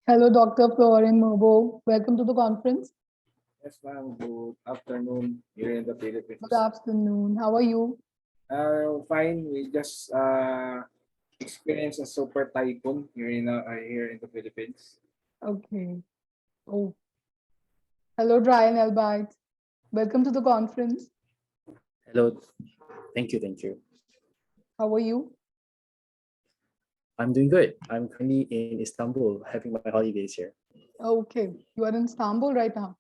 Hello, Dr. Florin Mobo. Welcome to the conference. Yes, ma'am. Good afternoon here in the Philippines. Good afternoon. How are you? Fine. We just experienced a super typhoon here in the Philippines. Okay. Oh, hello, Brian Albite. Welcome to the conference. Hello. Thank you. Thank you. How are you? I'm doing good. I'm currently in Istanbul having my holidays here. Okay. You are in Istanbul right now.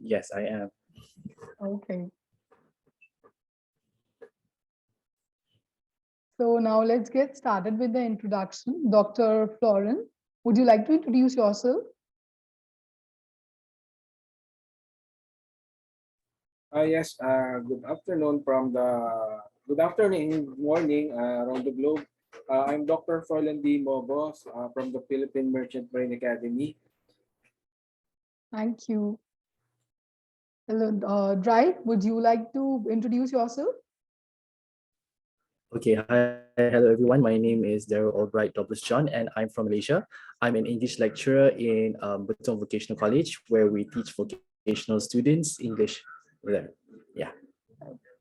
Yes, I am. Okay. So now let's get started with the introduction. Dr. Florin, would you like to introduce yourself? Yes. Good afternoon, morning around the globe. I'm Dr. Froilan D. Mobos from the Philippine Merchant Marine Academy. Thank you. Hello, Dry, would you like to introduce yourself? Okay. Hi. Hello, everyone. My name is Daryl Albright Douglas John, and I'm from Malaysia. I'm an English lecturer in Beton Vocational College, where we teach vocational students English. There. Yeah.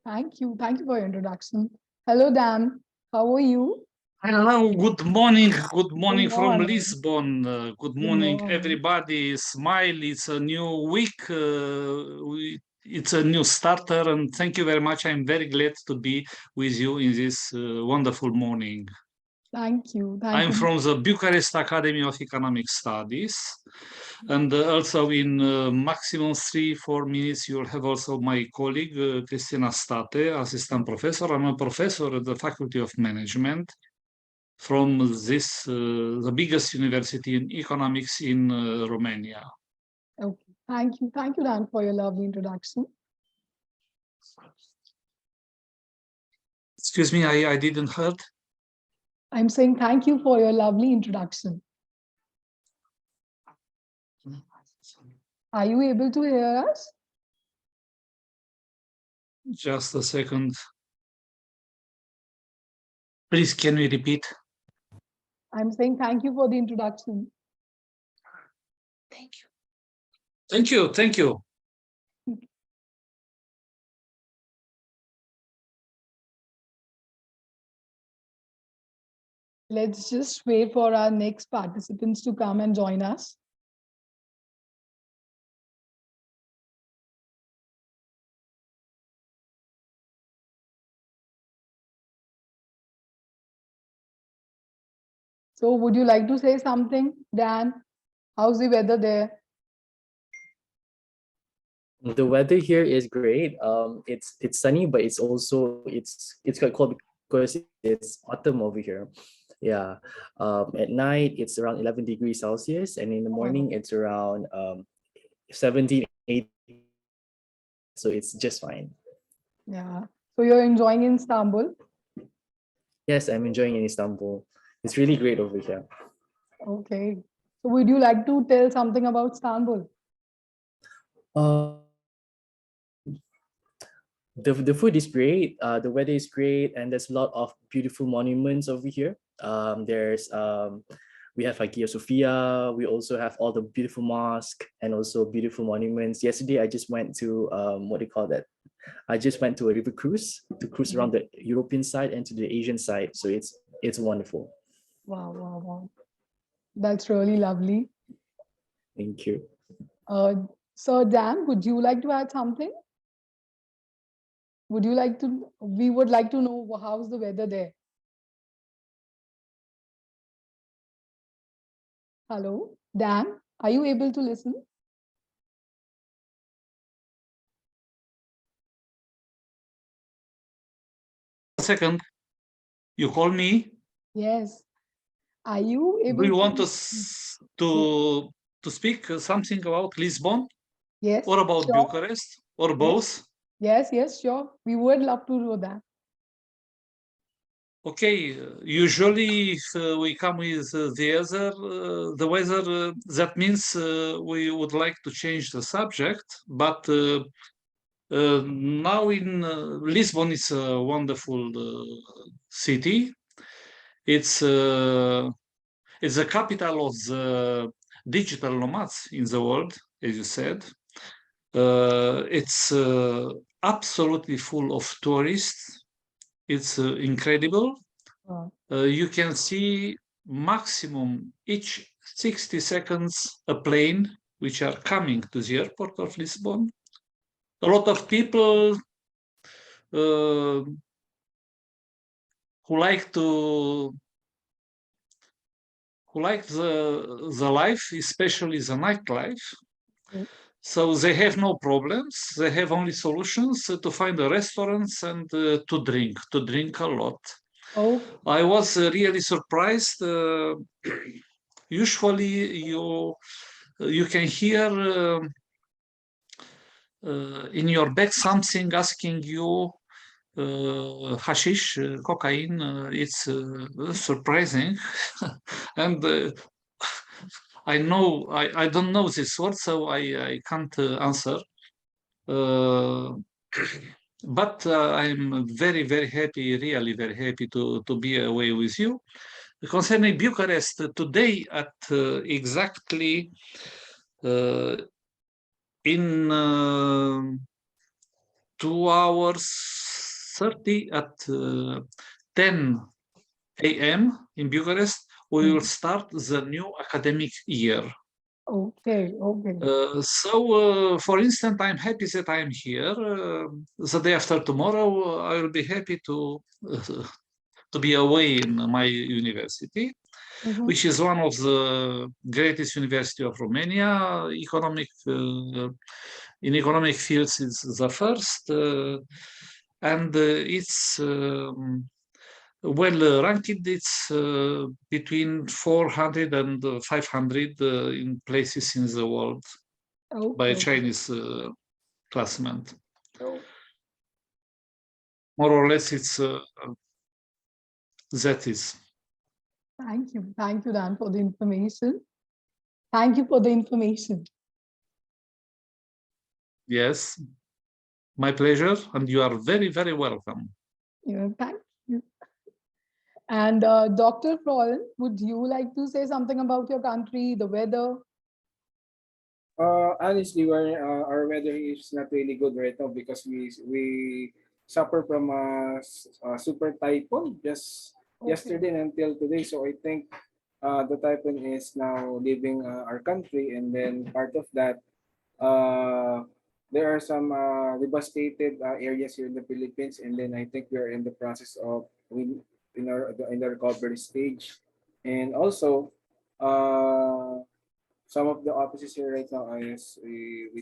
Thank you. Thank you for your introduction. Hello, Dan. How are you? Hello, good morning. Good morning from morning. Lisbon. Good morning, everybody. Smile. It's a new week. It's a new starter, and thank you very much. I'm very glad to be with you in this wonderful morning. Thank you. Thank I'm you. from the Bucharest Academy of Economic Studies, and also in maximum 3-4 minutes, you'll have also my colleague, Cristina State, assistant professor. I'm a professor at the Faculty of Management from this, the biggest university in economics in Romania. Okay. Thank you. Thank you, Dan, for your lovely introduction. Excuse me, I didn't heard. I'm saying thank you for your lovely introduction. Are you able to hear us? Just a second. Please, can we repeat? I'm saying thank you for the introduction. Thank you. Thank you. Thank you. Let's just wait for our next participants to come and join us. So would you like to say something, Dan? How's the weather there? The weather here is great. It's sunny, but it's quite cold because it's autumn over here. Yeah. At night it's around 11 degrees Celsius, and in the morning it's around 17, 18. So it's just fine. Yeah. So you're enjoying in Istanbul? Yes, I'm enjoying in Istanbul. It's really great over here. Okay. So would you like to tell something about Istanbul? The food is great, the weather is great, and there's a lot of beautiful monuments over here. We have Hagia Sophia. We also have all the beautiful mosques and also beautiful monuments. Yesterday, I just went to what do you call that? I just went to a river cruise to cruise around the European side and to the Asian side. So it's wonderful. Wow, wow, wow. That's really lovely. Thank you. So Dan, would you like to add something? Would you like to, we would like to know how's the weather there? Hello, Dan, are you able to listen? A second. You call me? Yes. Are you able Do you want to speak something about Lisbon? Yes. Or about sure. Bucharest? Or both? Yes, yes, sure. We would love to do that. Okay, usually if we come with the weather, that means we would like to change the subject, but now in Lisbon is a wonderful city. It's the capital of the digital nomads in the world, as you said. It's absolutely full of tourists. It's incredible. Wow. You can see maximum each 60 seconds a plane which are coming to the airport of Lisbon. A lot of people who like the life, especially the nightlife. Mm. So they have no problems. They have only solutions to find the restaurants and to drink a lot. Oh, I was really surprised. Usually, you can hear in your back something asking you hashish, cocaine. It's surprising, and I don't know this word, so I can't answer. But I'm very happy, really very happy to be away with you. Concerning Bucharest, today at exactly in 2 hours 30 at 10 a.m. in Bucharest, we will start the new academic year. okay, okay. For instance, I'm happy that I'm here. The day after tomorrow, I will be happy to be away in my university, Mhm. which is one of the greatest university of Romania. In economic fields, it's the first, and it's well ranked. It's between 400 and 500 in places in the world by a Okay. Chinese classmen. So More or less, it's that is. thank you. Thank you, Dan, for the information. Thank you for the information. Yes, my pleasure, and you are very welcome. Yeah, thank you. And Dr. Florence, would you like to say something about your country, the weather? Honestly, our weather is not really good right now because we suffer from a super typhoon just Okay. yesterday and until today. So I think the typhoon is now leaving our country, and then part of that, uh, there are some devastated areas here in the Philippines, and then I think we are in the process of in the recovery stage, and also. Some of the offices here right now is we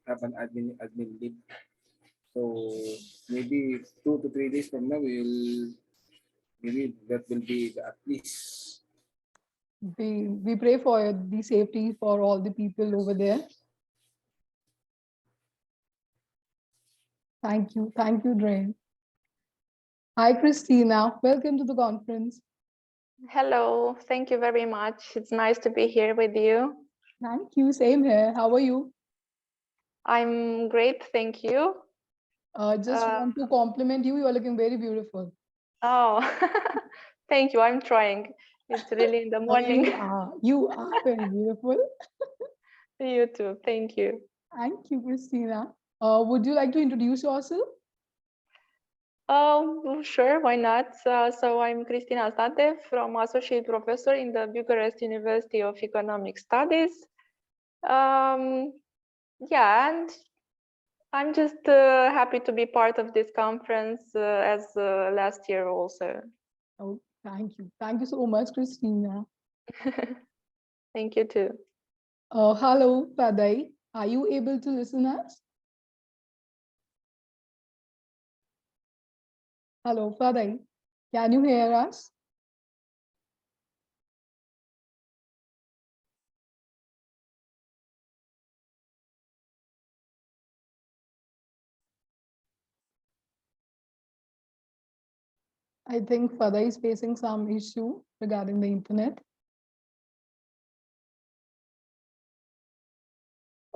have an admin leave. So maybe 2 to 3 days from now maybe that will be at least. We pray for the safety for all the people over there. Thank you, Drain. Hi, Christina. Welcome to the conference. Hello, thank you very much. It's nice to be here with you. Thank you. Same here. How are you? I'm great, thank you. Just want to compliment you. You are looking very beautiful. Oh, thank you. I'm trying. It's really in the morning. You are very beautiful. You too. Thank you. Thank you, Christina. Would you like to introduce yourself? Oh, sure, why not? So I'm Cristina State, from Associate Professor in the Bucharest University of Economic Studies. Yeah, and I'm just happy to be part of this conference as last year also. Oh, thank you. Thank you so much, Christina. Thank you too. Hello, Padai. Are you able to listen us? Hello, Padai. Can you hear us? I think Padai is facing some issue regarding the internet.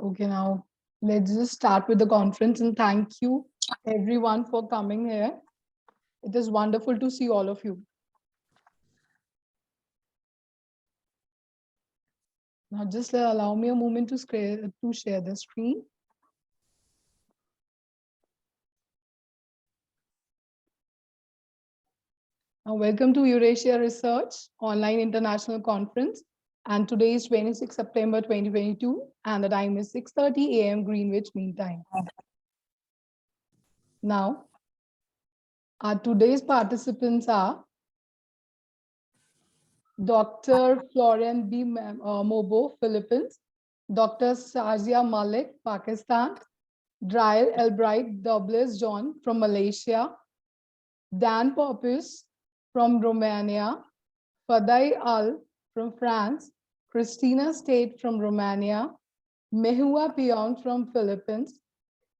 Okay, now let's just start with the conference, and thank you everyone for coming here. It is wonderful to see all of you. Now just allow me a moment to share the screen. Now, welcome to Eurasia Research Online International Conference. And today is 26 September 2022, and the time is 6:30 a.m. Greenwich Mean Time. Now, our today's participants are Dr. Florian B. Mobo, Philippines, Dr. Sazia Malik, Pakistan, Dryal Albright Douglas John from Malaysia, Dan Popis from Romania, Fadai Al from France, Christina State from Romania, Mehua Pion from Philippines,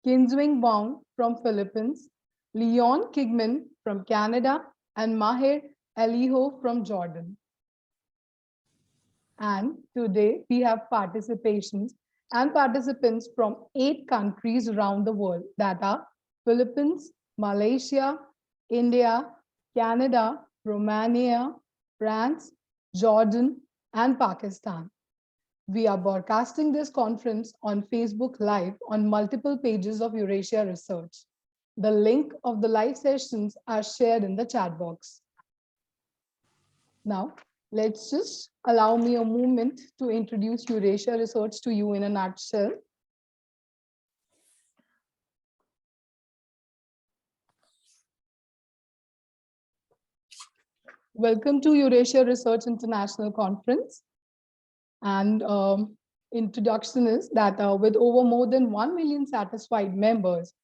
Kinswing Bong from Philippines, Leon Kigman from Canada, and Maher Aliho from Jordan. And today we have participations and participants from 8 countries around the world, that are Philippines, Malaysia, India, Canada, Romania, France, Jordan, and Pakistan. We are broadcasting this conference on Facebook Live on multiple pages of Eurasia Research. The link of the live sessions are shared in the chat box. Now, let's just allow me a moment to introduce Eurasia Research to you in a nutshell. Welcome to Eurasia Research International Conference. And introduction is that with over more than 1 million satisfied members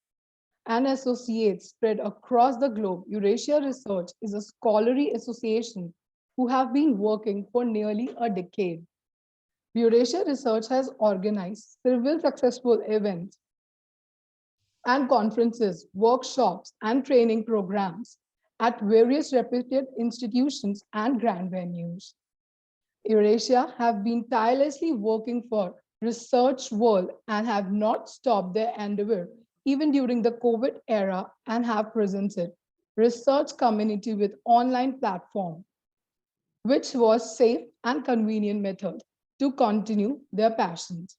and associates spread across the globe, Eurasia Research is a scholarly association who have been working for nearly a decade. Eurasia Research has organized several successful events and conferences, workshops, and training programs at various reputed institutions and grand venues. Eurasia have been tirelessly working for research world and have not stopped their endeavor even during the COVID era, and have presented research community with online platform, which was safe and convenient method to continue their passions.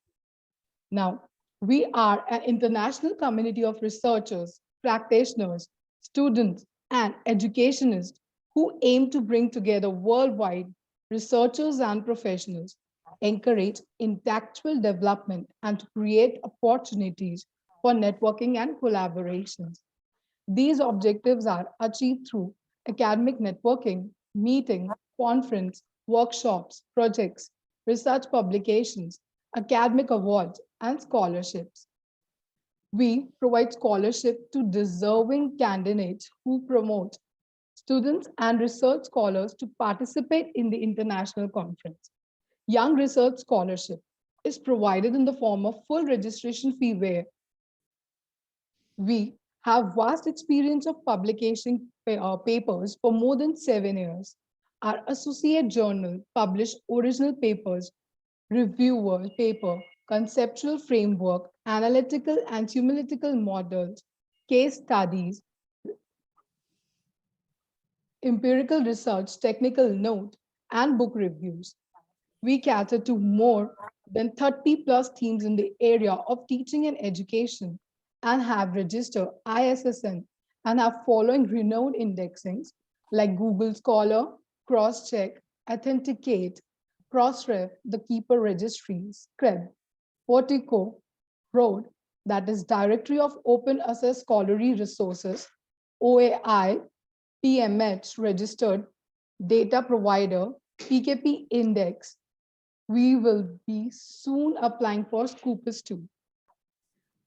Now, we are an international community of researchers, practitioners, students, and educationists who aim to bring together worldwide researchers and professionals, encourage intellectual development, and to create opportunities for networking and collaborations. These objectives are achieved through academic networking, meeting, conference, workshops, projects, research publications, academic awards, and scholarships. We provide scholarship to deserving candidates who promote students and research scholars to participate in the international conference. Young Research Scholarship is provided in the form of full registration fee, where we have vast experience of publication papers for more than 7 years. Our associate journal published original papers, reviewer paper, conceptual framework, analytical and humanistical models, case studies, empirical research, technical note, and book reviews. We cater to more than 30 plus teams in the area of teaching and education, and have registered ISSN and are following renowned indexings like Google Scholar, Crosscheck, Authenticate, Crossref, the Keeper Registry, Scrib, Portico, Road, that is Directory of Open Access Scholarly Resources, OAI, PMH registered data provider, PKP index. We will be soon applying for Scopus 2.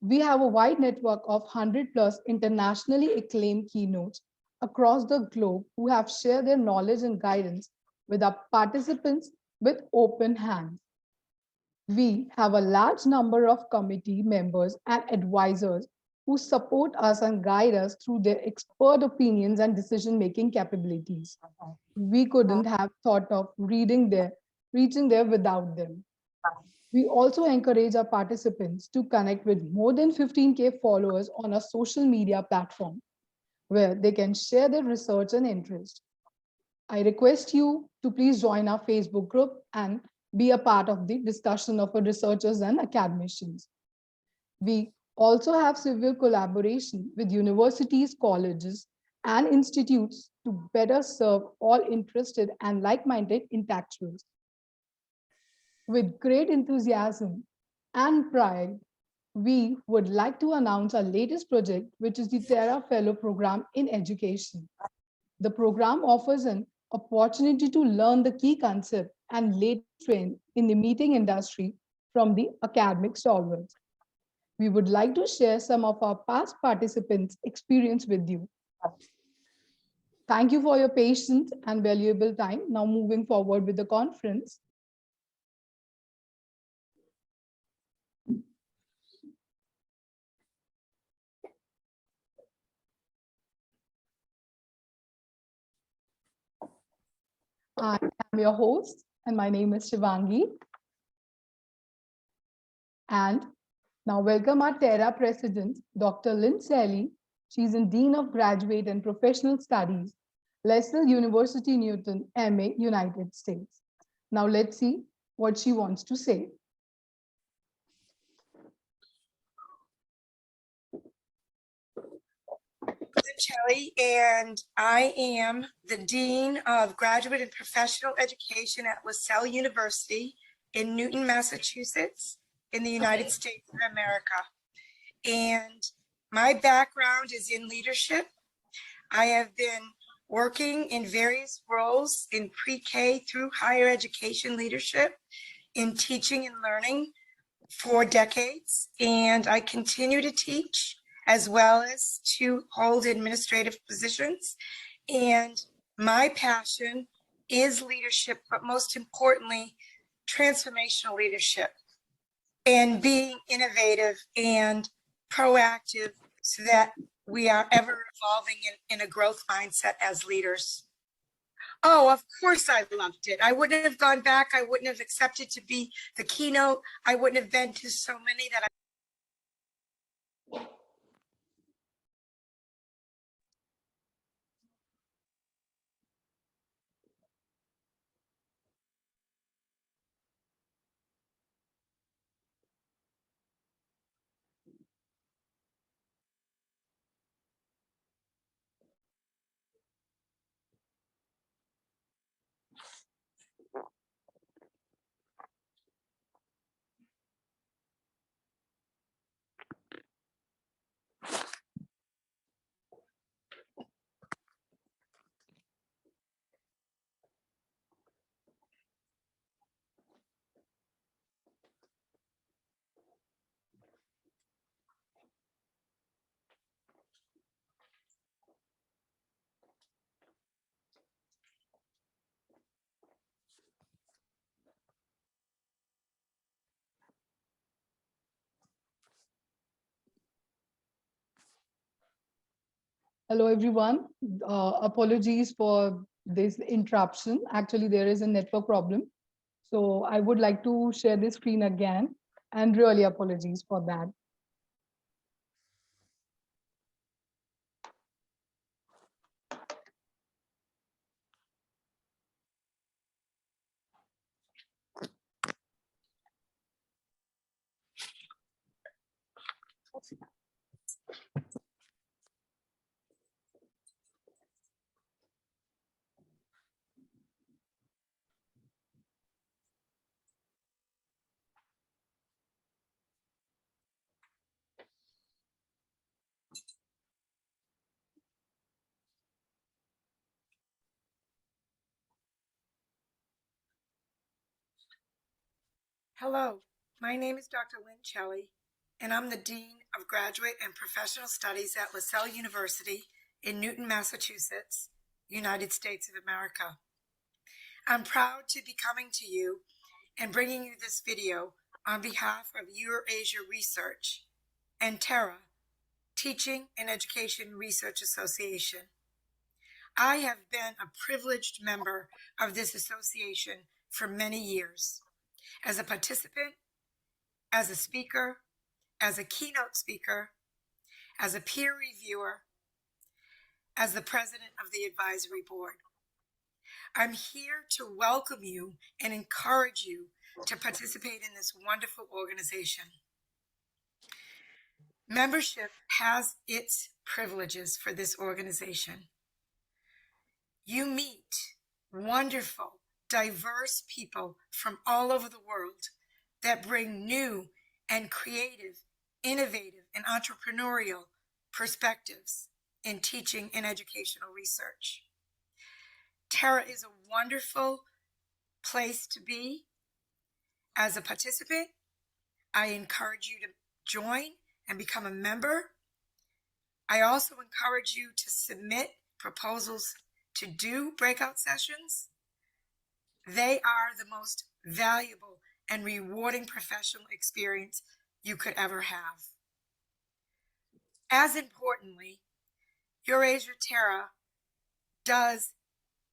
We have a wide network of 100 plus internationally acclaimed keynotes across the globe who have shared their knowledge and guidance with our participants with open hands. We have a large number of committee members and advisors who support us and guide us through their expert opinions and decision-making capabilities. We couldn't have thought of reaching there without them. We also encourage our participants to connect with more than 15K followers on a social media platform where they can share their research and interest. I request you to please join our Facebook group and be a part of the discussion of our researchers and academicians. We also have severe collaboration with universities, colleges, and institutes to better serve all interested and like-minded intellectuals. With great enthusiasm and pride, we would like to announce our latest project, which is the Terra Fellow Program in Education. The program offers an opportunity to learn the key concept and latest trend in the meeting industry from the academic stalwarts. We would like to share some of our past participants' experience with you. Thank you for your patience and valuable time. Now moving forward with the conference. I am your host, and my name is Shivangi. And now welcome our Terra President, Dr. Lynn Sally. She's in Dean of Graduate and Professional Studies, Leicester University, Newton, MA, United States. Now let's see what she wants to say. Shelley, and I am the Dean of Graduate and Professional Education at LaSalle University in Newton, Massachusetts, in the United States of America. And my background is in leadership. I have been working in various roles in pre-K through higher education leadership, in teaching and learning for decades, and I continue to teach as well as to hold administrative positions. And my passion is leadership, but most importantly, transformational leadership and being innovative and proactive so that we are ever evolving in a growth mindset as leaders. Oh, of course I loved it. I wouldn't have gone back. I wouldn't have accepted to be the keynote. I wouldn't have been to so many that I Hello, everyone. Apologies for this interruption. Actually, there is a network problem. So I would like to share the screen again, and really apologies for that. Hello, my name is Dr. Lynn Shelley, and I'm the Dean of Graduate and Professional Studies at LaSalle University in Newton, Massachusetts, United States of America. I'm proud to be coming to you and bringing you this video on behalf of Eurasia Research and Terra, Teaching and Education Research Association. I have been a privileged member of this association for many years. As a participant, as a speaker, as a keynote speaker, as a peer reviewer, as the president of the advisory board. I'm here to welcome you and encourage you to participate in this wonderful organization. Membership has its privileges for this organization. You meet wonderful, diverse people from all over the world that bring new and creative, innovative, and entrepreneurial perspectives in teaching and educational research. Terra is a wonderful place to be. As a participant, I encourage you to join and become a member. I also encourage you to submit proposals to do breakout sessions. They are the most valuable and rewarding professional experience you could ever have. As importantly, Eurasia Terra does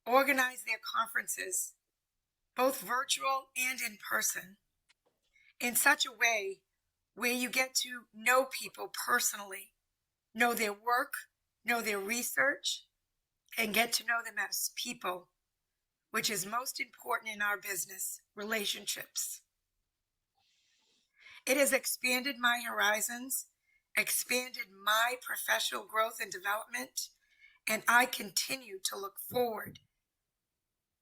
organize their conferences, both virtual and in person, in such a way where you get to know people personally, know their work, know their research, and get to know them as people, which is most important in our business, relationships. It has expanded my horizons, expanded my professional growth and development, and I continue to look forward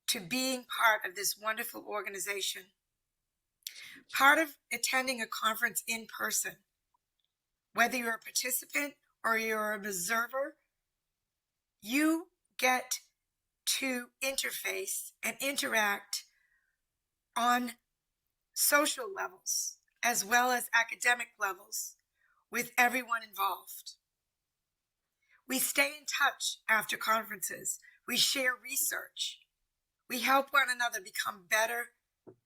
to being part of this wonderful organization. Part of attending a conference in person, whether you're a participant or you're an observer, you get to interface and interact on social levels as well as academic levels with everyone involved. We stay in touch after conferences. We share research. We help one another become better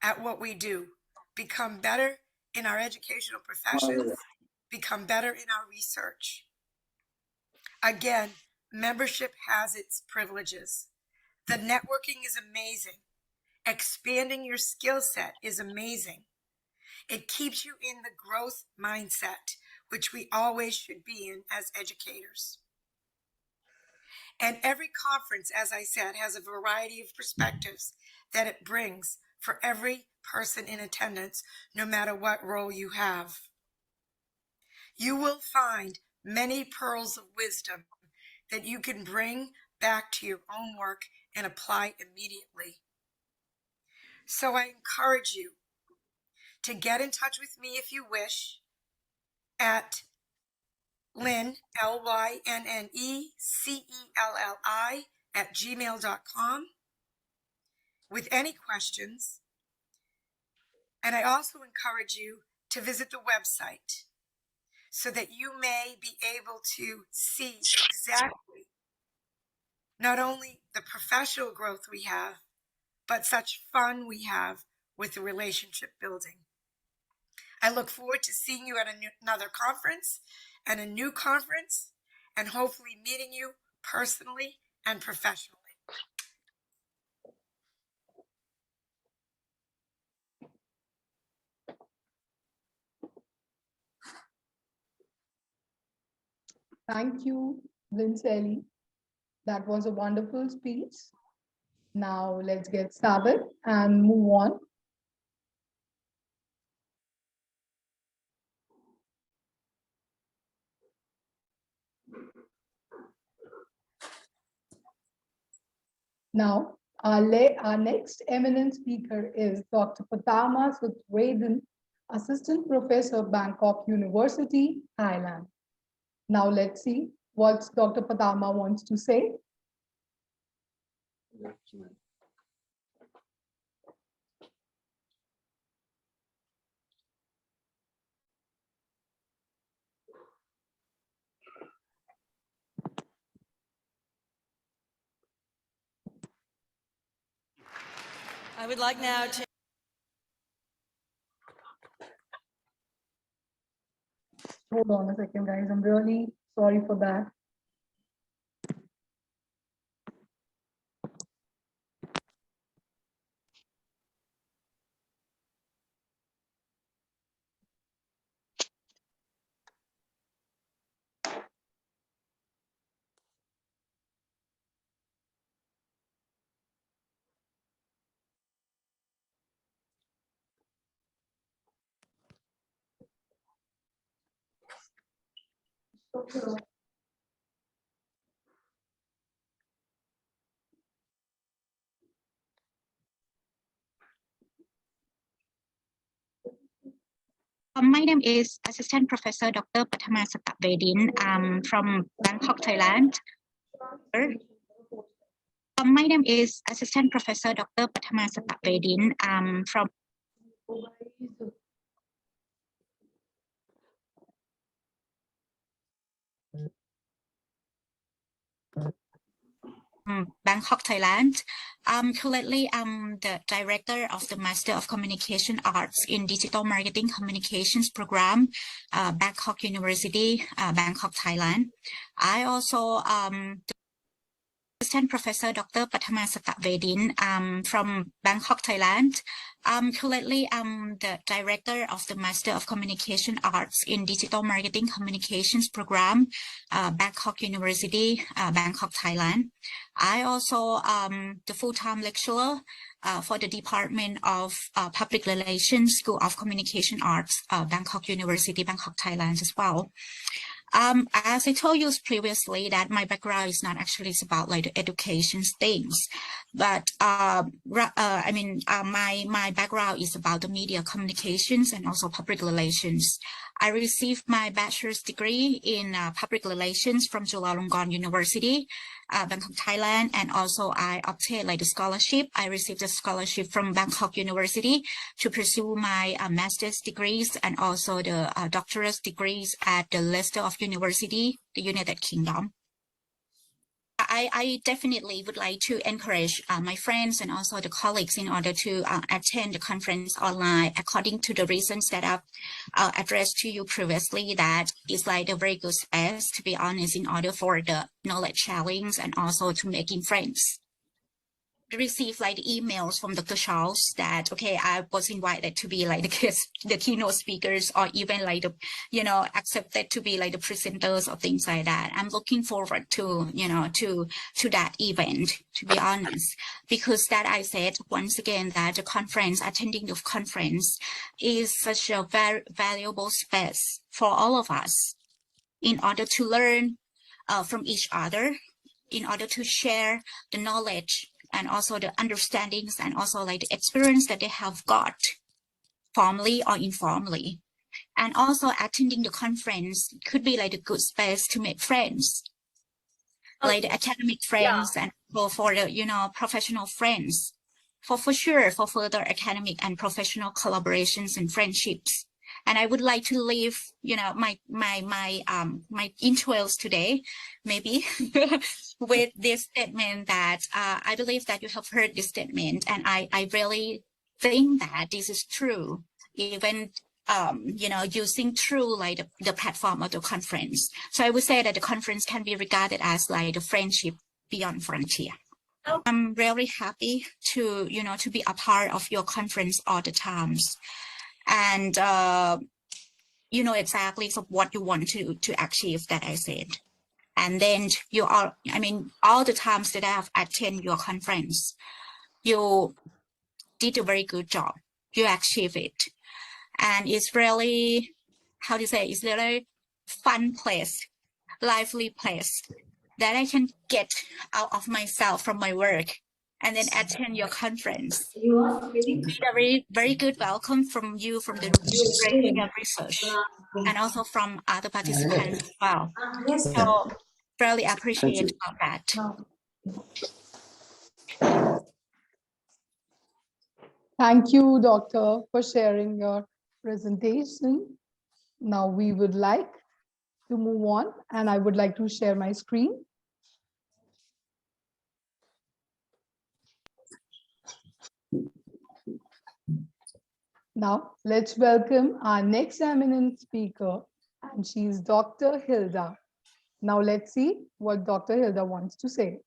at what we do, become better in our educational professions, become better in our research. Again, membership has its privileges. The networking is amazing. Expanding your skill set is amazing. It keeps you in the growth mindset, which we always should be in as educators. And every conference, as I said, has a variety of perspectives that it brings for every person in attendance, no matter what role you have. You will find many pearls of wisdom that you can bring back to your own work and apply immediately. So I encourage you to get in touch with me if you wish at Lynne, LYNNECELLI @gmail.com with any questions. And I also encourage you to visit the website so that you may be able to see exactly not only the professional growth we have, but such fun we have with the relationship building. I look forward to seeing you at another conference and a new conference, and hopefully meeting you personally and professionally. Thank you, Lindsay. That was a wonderful speech. Now let's get started and move on. Now, our next eminent speaker is Dr. Patama Sutwadan, Assistant Professor, Bangkok University, Thailand. Now let's see what Dr. Patama wants to say. I would like now to Hold on a second, guys. I'm really sorry for that. My name is Assistant Professor Dr. Pathama Satapvedin from Bangkok, Thailand. My name is Assistant Professor Dr. Pathama Satapvedin from Bangkok, Thailand. Currently, I'm the director of the Master of Communication Arts in Digital Marketing Communications program, Bangkok University, Bangkok, Thailand. I also Assistant Professor Dr. Pathama Satapvedin from Bangkok, Thailand. Currently, I'm the director of the Master of Communication Arts in Digital Marketing Communications program, Bangkok University, Bangkok, Thailand. I also the full-time lecturer for the Department of Public Relations, School of Communication Arts, Bangkok University, Bangkok, Thailand as well. As I told you previously, that my background is not actually about like the education things, but my background is about the media communications and also public relations. I received my bachelor's degree in public relations from Chulalongkorn University, Bangkok, Thailand, and also I obtained like the scholarship. I received a scholarship from Bangkok University to pursue my master's degrees and also the doctorate degrees at the Leicester of University, the United Kingdom. I definitely would like to encourage my friends and also the colleagues in order to attend the conference online according to the reasons that I've addressed to you previously. That is like a very good space, to be honest, in order for the knowledge sharing and also to making friends. Receive like the emails from Dr. Charles that okay, I was invited to be like the keynote speakers, or even like the accepted to be like the presenters or things like that. I'm looking forward to to that event, to be honest, because that I said once again that the conference, attending the conference is such a very valuable space for all of us in order to learn from each other, in order to share the knowledge and also the understandings and also like the experience that they have got formally or informally. And also attending the conference could be like a good space to make friends, like the academic friends and for the professional friends, for sure, for further academic and professional collaborations and friendships. And I would like to leave, my intros today, maybe with this statement that I believe that you have heard this statement, and I really think that this is true, even using through like the platform of the conference. So I would say that the conference can be regarded as like the friendship beyond frontier. I'm really happy to to be a part of your conference all the times. And you know exactly what you want to achieve, that I said. And then you are, all the times that I have attended your conference, you did a very good job. You achieved it. And it's really, how to say, it's really fun place, lively place that I can get out of myself from my work and then attend your conference. A very, very good welcome from you, from the Eurasia Research, and also from other participants as well. So really appreciate that. Thank you, Doctor, for sharing your presentation. Now we would like to move on, and I would like to share my screen. Now, let's welcome our next eminent speaker, and she's Dr. Hilda. Now, let's see what Dr. Hilda wants to say.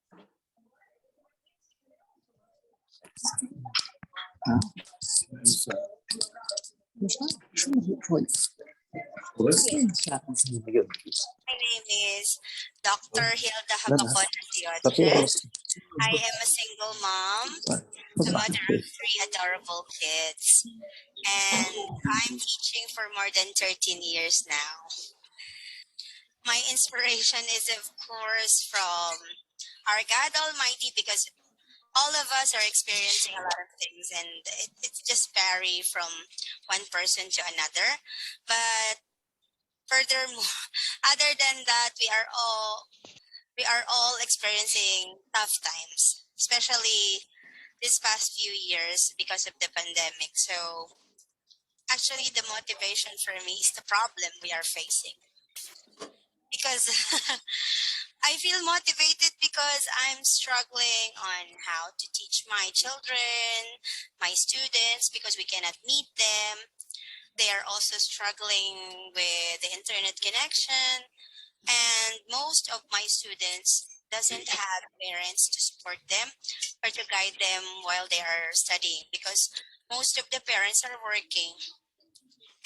My name is Dr. Hilda Habakon Antioche. I am a single mom, the mother of 3 adorable kids, and I'm teaching for more than 13 years now. My inspiration is, of course, from our God Almighty, because all of us are experiencing a lot of things, and it's just vary from one person to another. But furthermore, other than that, we are all experiencing tough times, especially this past few years because of the pandemic. So actually, the motivation for me is the problem we are facing, because I feel motivated because I'm struggling on how to teach my children, my students, because we cannot meet them. They are also struggling with the internet connection, and most of my students doesn't have parents to support them or to guide them while they are studying, because most of the parents are working,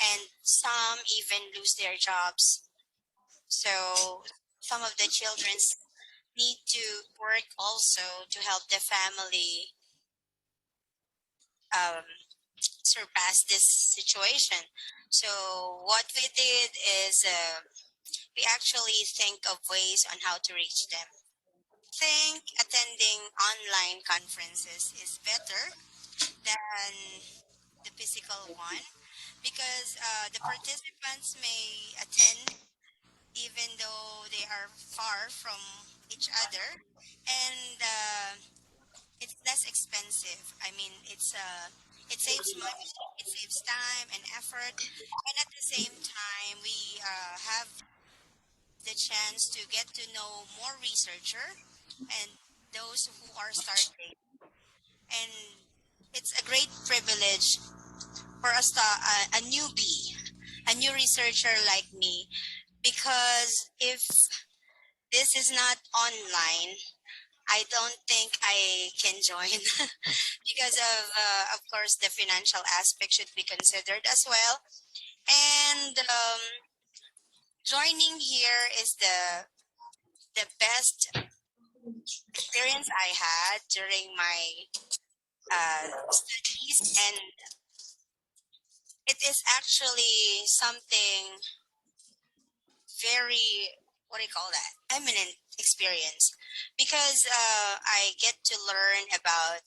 and some even lose their jobs. So some of the children need to work also to help the family um, surpass this situation. So what we did is we actually think of ways on how to reach them. Think attending online conferences is better than the physical one, because the participants may attend even though they are far from each other, and it's less expensive. I mean, it saves money, it saves time and effort, and at the same time, we have the chance to get to know more researcher and those who are starting. And it's a great privilege for a newbie, a new researcher like me, because if this is not online, I don't think I can join because of course, the financial aspect should be considered as well. And joining here is the best experience I had during my studies, and it is actually something very, what do you call that, eminent experience, because I get to learn about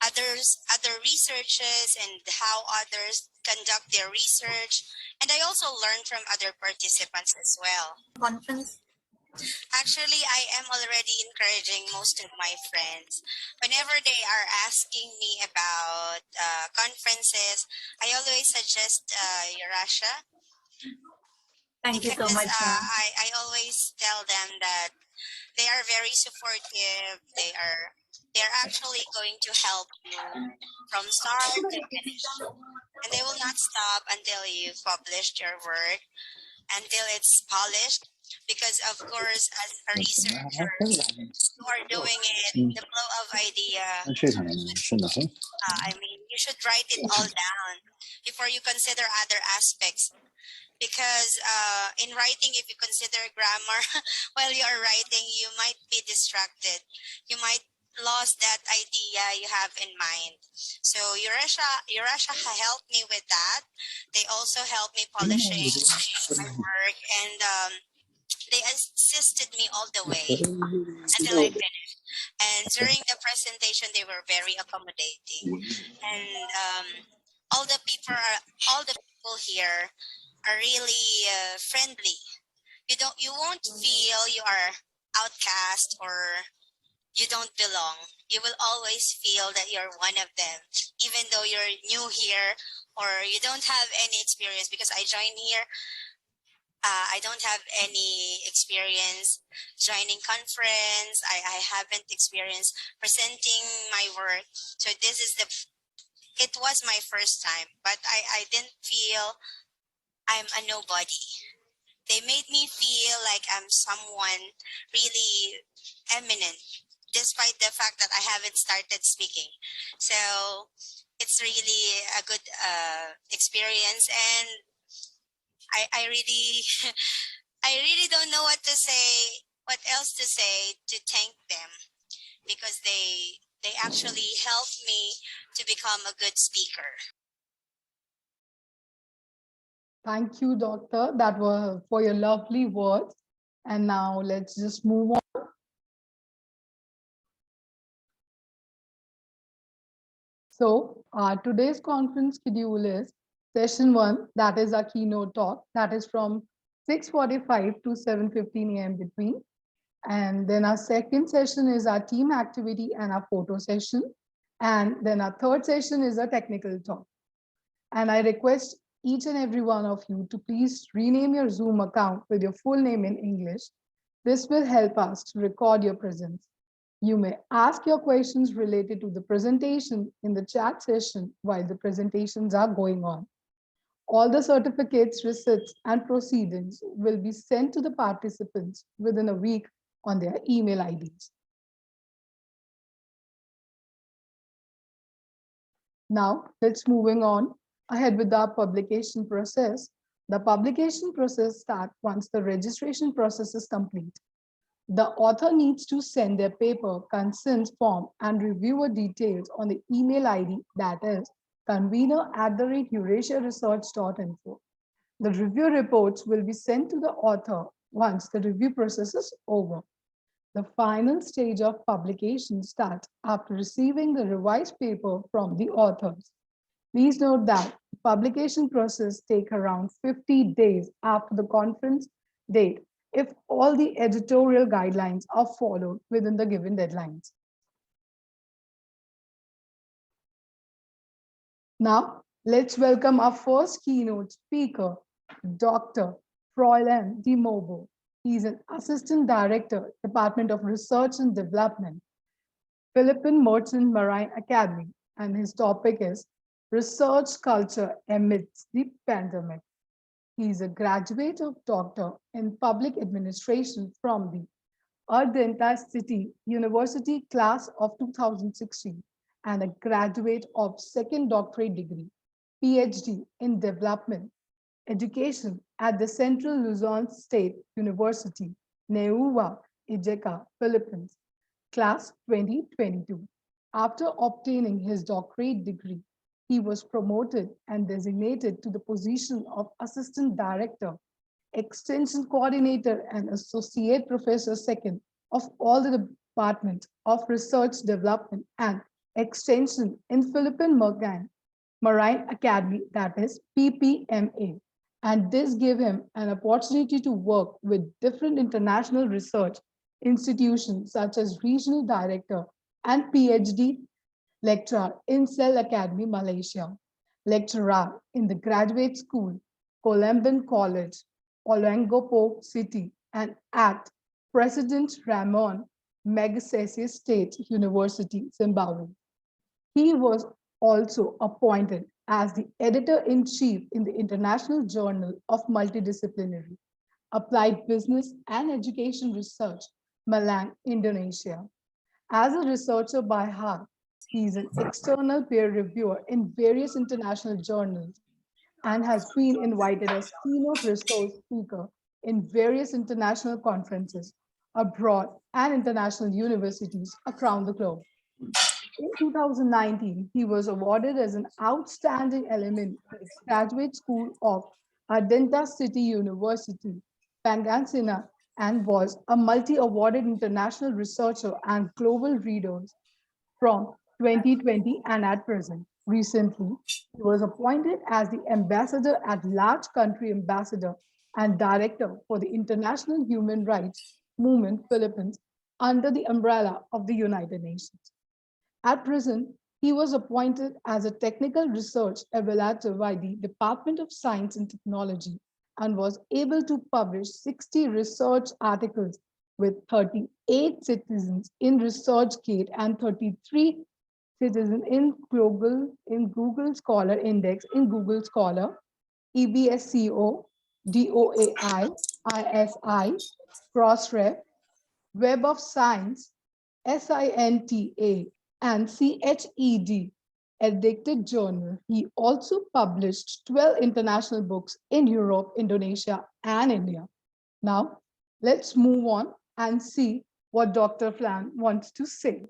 other researches and how others conduct their research, and I also learn from other participants as well. Conference. Actually, I am already encouraging most of my friends. Whenever they are asking me about conferences, I always suggest Eurasia. Thank you so much. I always tell them that they are very supportive. They're actually going to help you from start to finish, and they will not stop until you've published your work, until it's polished. Because of course, as a researcher, you are doing it, the flow of idea. I mean, you should write it all down before you consider other aspects. Because in writing, if you consider grammar while you are writing, you might be distracted. You might lost that idea you have in mind. So Eurasia helped me with that. They also helped me polishing my work, and they assisted me all the way until I finished. And during the presentation, they were very accommodating, and all the people here are really friendly. You won't feel you are outcast or you don't belong. You will always feel that you're one of them, even though you're new here or you don't have any experience. Because I joined here, I don't have any experience joining conference. I haven't experienced presenting my work. So it was my first time, but I didn't feel I'm a nobody. They made me feel like I'm someone really eminent, despite the fact that I haven't started speaking. So it's really a good experience, and I really, I really don't know what else to say to thank them, because they actually helped me to become a good speaker. Thank you, Doctor, for your lovely words. And now let's just move on. So today's conference schedule is session 1, that is our keynote talk, that is from 6:45 to 7:15 a.m. between. And then our second session is our team activity and our photo session. And then our third session is a technical talk. And I request each and every one of you to please rename your Zoom account with your full name in English. This will help us to record your presence. You may ask your questions related to the presentation in the chat session while the presentations are going on. All the certificates, receipts, and proceedings will be sent to the participants within a week on their email IDs. Now, let's moving on ahead with our publication process. The publication process starts once the registration process is complete. The author needs to send their paper, consent form, and reviewer details on the email ID, that is convener@eurasiaresearch.info. The review reports will be sent to the author once the review process is over. The final stage of publication starts after receiving the revised paper from the authors. Please note that the publication process takes around 50 days after the conference date if all the editorial guidelines are followed within the given deadlines. Now, let's welcome our first keynote speaker, Dr. Fräulein de Mobo. He is an Assistant Director, Department of Research and Development, Philippine Merchant Marine Academy, and his topic is Research Culture Amidst the Pandemic. He is a graduate of Doctor in Public Administration from the Ardenta City University class of 2016 and a graduate of second doctorate degree, PhD in Development Education at the Central Luzon State University, Neuva Ecija, Philippines, class 2022. After obtaining his doctorate degree, he was promoted and designated to the position of Assistant Director, Extension Coordinator, and Associate Professor Second of all the Departments of Research Development and Extension in Philippine Marine Academy, that is PPMA. And this gave him an opportunity to work with different international research institutions such as Regional Director and PhD Lecturer in Cell Academy, Malaysia, Lecturer in the Graduate School, Columban College, Olongapo City, and at President Ramon Magsaysay State University, Zimbabwe. He was also appointed as the editor-in-chief in the International Journal of Multidisciplinary Applied Business and Education Research, Malang, Indonesia. As a researcher by heart, he is an external peer reviewer in various international journals and has been invited as keynote resource speaker in various international conferences abroad and international universities around the globe. In 2019, he was awarded as an outstanding element in the Graduate School of Ardenta City University, Pangasinan, and was a multi-awarded international researcher and global readers from 2020 and at present. Recently, he was appointed as the Ambassador at Large Country Ambassador and Director for the International Human Rights Movement Philippines under the umbrella of the United Nations. At present, he was appointed as a technical research evaluator by the Department of Science and Technology and was able to publish 60 research articles with 38 citizens in ResearchGate and 33 citizens in Google Scholar Index, in Google Scholar, EBSCO, DOAI, ISI, Crossref, Web of Science, SINTA, and CHED, Addicted Journal. He also published 12 international books in Europe, Indonesia, and India. Now, let's move on and see what Dr. Flan wants to say.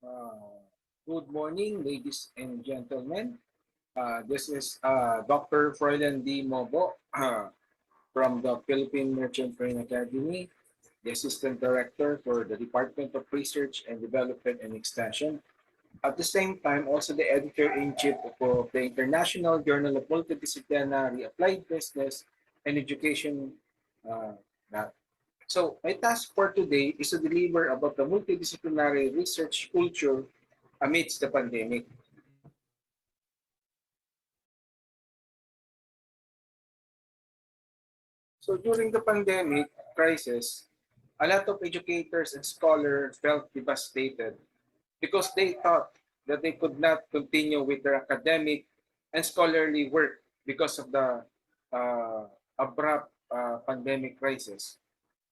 Good morning, ladies and gentlemen. This is Dr. Froilan D. Mobo from the Philippine Merchant Marine Academy, the Assistant Director for the Department of Research and Development and Extension. At the same time, also the Editor-in-Chief of the International Journal of Multidisciplinary Applied Business and Education. Uh, so my task for today is to deliver about the multidisciplinary research culture amidst the pandemic. So during the pandemic crisis, a lot of educators and scholars felt devastated because they thought that they could not continue with their academic and scholarly work because of the abrupt pandemic crisis.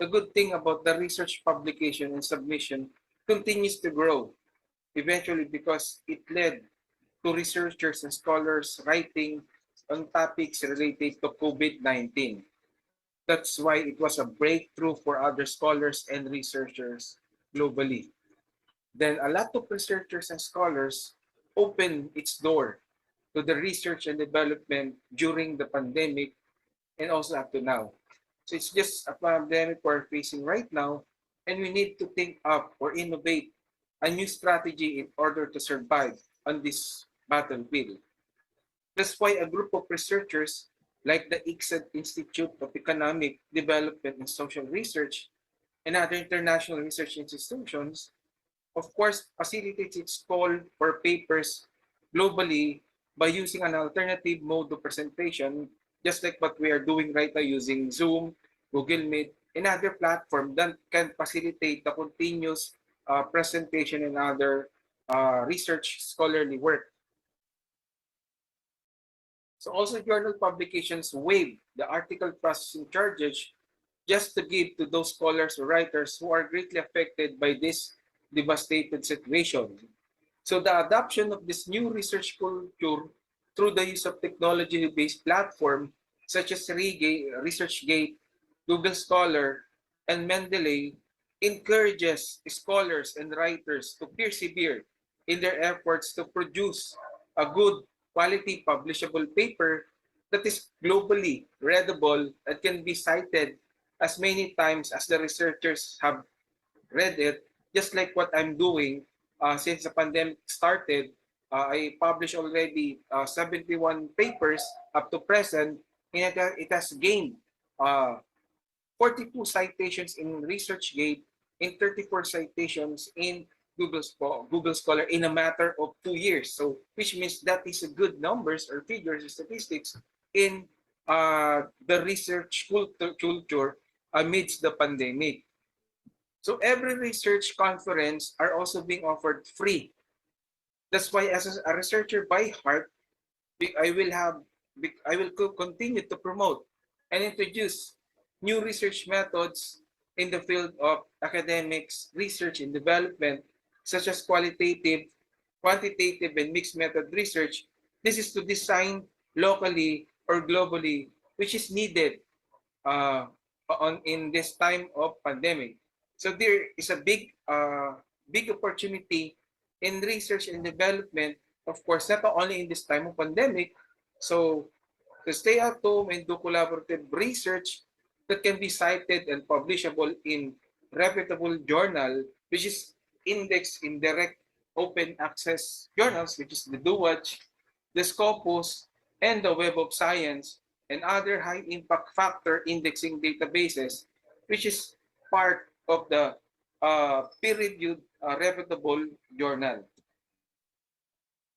The good thing about the research publication and submission continues to grow, eventually because it led to researchers and scholars writing on topics related to COVID-19. That's why it was a breakthrough for other scholars and researchers globally. Then a lot of researchers and scholars opened its door to the research and development during the pandemic and also up to now. So it's just a pandemic we're facing right now, and we need to think up or innovate a new strategy in order to survive on this battlefield. That's why a group of researchers like the ICSED Institute of Economic Development and Social Research and other international research institutions, of course, facilitates its call for papers globally by using an alternative mode of presentation, just like what we are doing right now using Zoom, Google Meet, and other platforms that can facilitate the continuous presentation and other research scholarly work. So also journal publications waive the article processing charges just to give to those scholars or writers who are greatly affected by this devastated situation. So the adoption of this new research culture through the use of technology-based platform such as ResearchGate, Google Scholar, and Mendeley encourages scholars and writers to persevere in their efforts to produce a good quality publishable paper that is globally readable and can be cited as many times as the researchers have read it, just like what I'm doing since the pandemic started. I published already 71 papers up to present, and it has gained 42 citations in ResearchGate and 34 citations in Google Scholar in a matter of 2 years. So, which means that is a good numbers or figures or statistics in the research culture amidst the pandemic. So every research conference are also being offered free. That's why as a researcher by heart, I will have I will continue to promote and introduce new research methods in the field of academics, research and development, such as qualitative, quantitative, and mixed method research. This is to design locally or globally, which is needed uh, in this time of pandemic. So there is a big opportunity in research and development, of course, not only in this time of pandemic. So to stay at home and do collaborative research that can be cited and publishable in reputable journal, which is indexed in direct open access journals, which is the DuWatch, the Scopus, and the Web of Science, and other high impact factor indexing databases, which is part of the peer-reviewed reputable journal.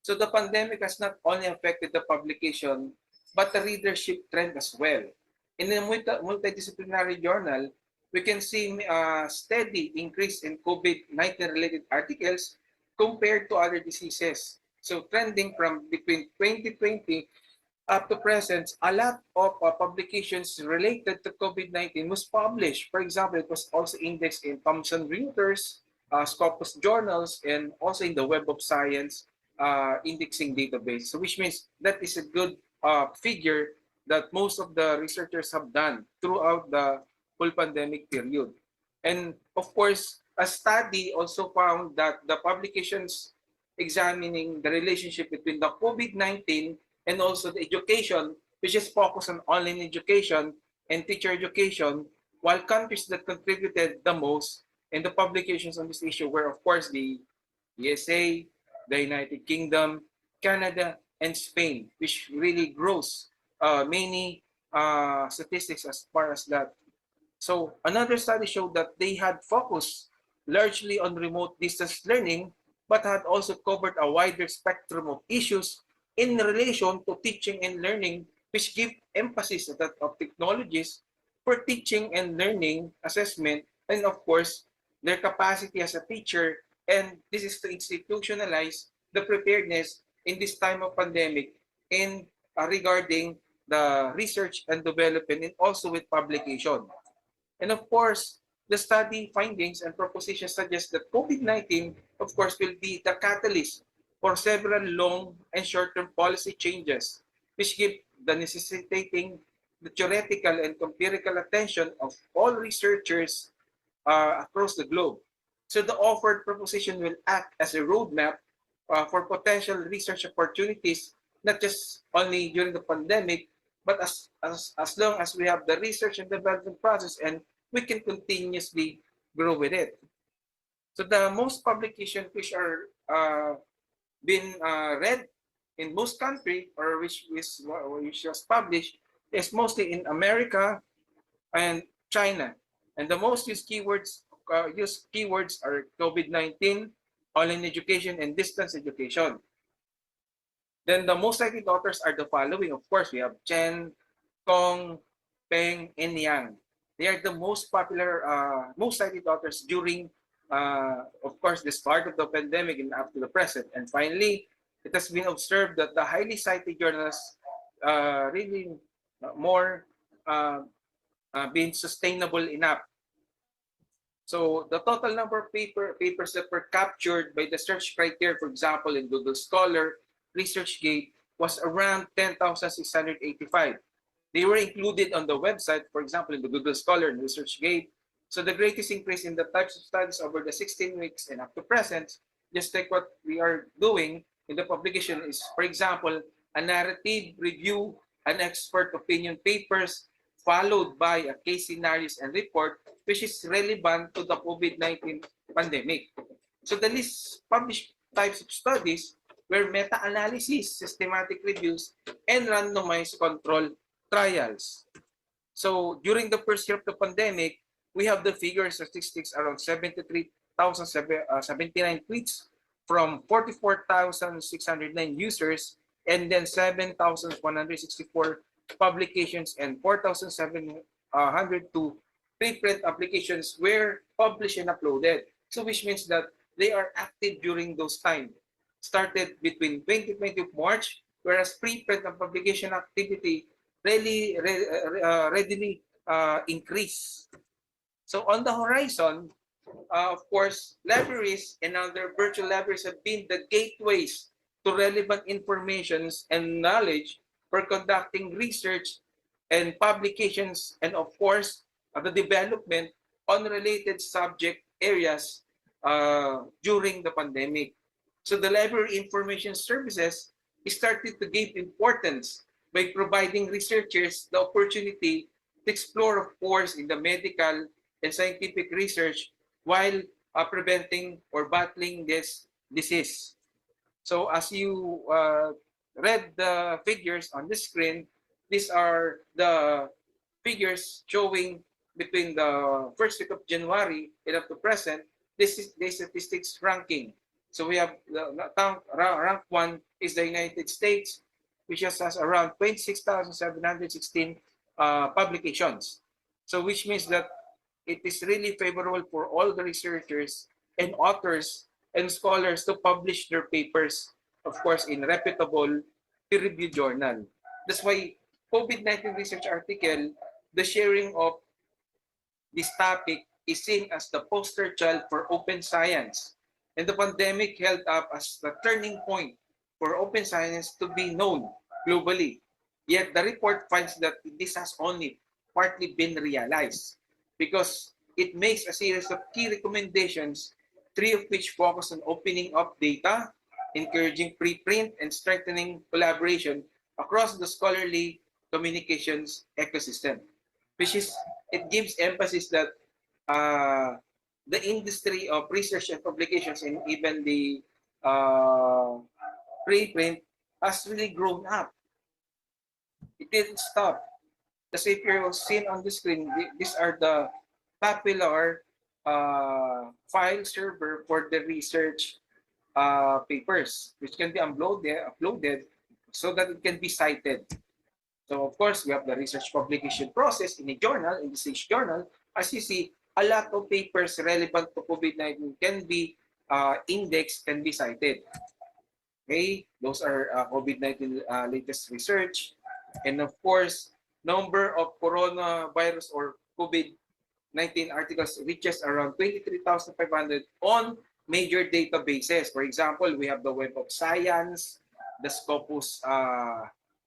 So the pandemic has not only affected the publication, but the readership trend as well. In the multidisciplinary journal, we can see a steady increase in COVID-19 related articles compared to other diseases. So trending from between 2020 up to present, a lot of publications related to COVID-19 was published. For example, it was also indexed in Thomson Reuters, Scopus journals, and also in the Web of Science indexing database. So which means that is a good figure that most of the researchers have done throughout the whole pandemic period. And of course, a study also found that the publications examining the relationship between the COVID-19 and also the education, which is focused on online education and teacher education, while countries that contributed the most in the publications on this issue were, of course, the USA, the United Kingdom, Canada, and Spain, which really grows many statistics as far as that. So another study showed that they had focused largely on remote distance learning, but had also covered a wider spectrum of issues in relation to teaching and learning, which give emphasis that of technologies for teaching and learning assessment, and of course, their capacity as a teacher. And this is to institutionalize the preparedness in this time of pandemic in regarding the research and development and also with publication. And of course, the study findings and propositions suggest that COVID-19, of course, will be the catalyst for several long and short-term policy changes, which give the necessitating the theoretical and empirical attention of all researchers across the globe. So the offered proposition will act as a roadmap for potential research opportunities, not just only during the pandemic, but as long as we have the research and development process and we can continuously grow with it. So the most publications which are been read in most countries or which was published is mostly in America and China. And the most used keywords are COVID-19, online education, and distance education. Then the most cited authors are the following. Of course, we have Chen, Kong, Peng, and Yang. They are the most popular, most cited authors during, of course, the start of the pandemic and up to the present. And finally, it has been observed that the highly cited journals really more being sustainable enough. So the total number of papers that were captured by the search criteria, for example, in Google Scholar, ResearchGate, was around 10,685. They were included on the website, for example, in the Google Scholar and ResearchGate. So the greatest increase in the types of studies over the 16 weeks and up to present, just like what we are doing in the publication is, for example, a narrative review, an expert opinion papers, followed by a case scenarios and report, which is relevant to the COVID-19 pandemic. So the least published types of studies were meta-analysis, systematic reviews, and randomized control trials. So during the first year of the pandemic, we have the figure statistics around 73,079 tweets from 44,609 users, and then 7,164 publications and 4,702 preprint applications were published and uploaded. So which means that they are active during those times. Started between 2020 of March, whereas preprint and publication activity really readily increase. So on the horizon, of course, libraries and other virtual libraries have been the gateways to relevant informations and knowledge for conducting research and publications, and of course, the development on related subject areas during the pandemic. So the library information services started to gain importance by providing researchers the opportunity to explore, of course, in the medical and scientific research while preventing or battling this disease. So as you read the figures on the screen, these are the figures showing between the first week of January and up to present. This is the statistics ranking. So we have the rank one is the United States, which has around 26,716 publications. So which means that it is really favorable for all the researchers and authors and scholars to publish their papers, of course, in reputable peer-reviewed journal. That's why COVID-19 research article, the sharing of this topic is seen as the poster child for open science. And the pandemic held up as the turning point for open science to be known globally. Yet the report finds that this has only partly been realized because it makes a series of key recommendations, 3 of which focus on opening up data, encouraging preprint, and strengthening collaboration across the scholarly communications ecosystem, which is, it gives emphasis that uh, the industry of research and publications and even the uh, preprint has really grown up. It didn't stop. As if you're seeing on the screen, these are the popular file server for the research papers, which can be uploaded so that it can be cited. So of course, we have the research publication process in a journal, in the Sage journal. As you see, a lot of papers relevant to COVID-19 can be indexed, can be cited. Okay, those are COVID-19 latest research. And of course, number of coronavirus or COVID-19 articles reaches around 23,500 on major databases. For example, we have the Web of Science, the Scopus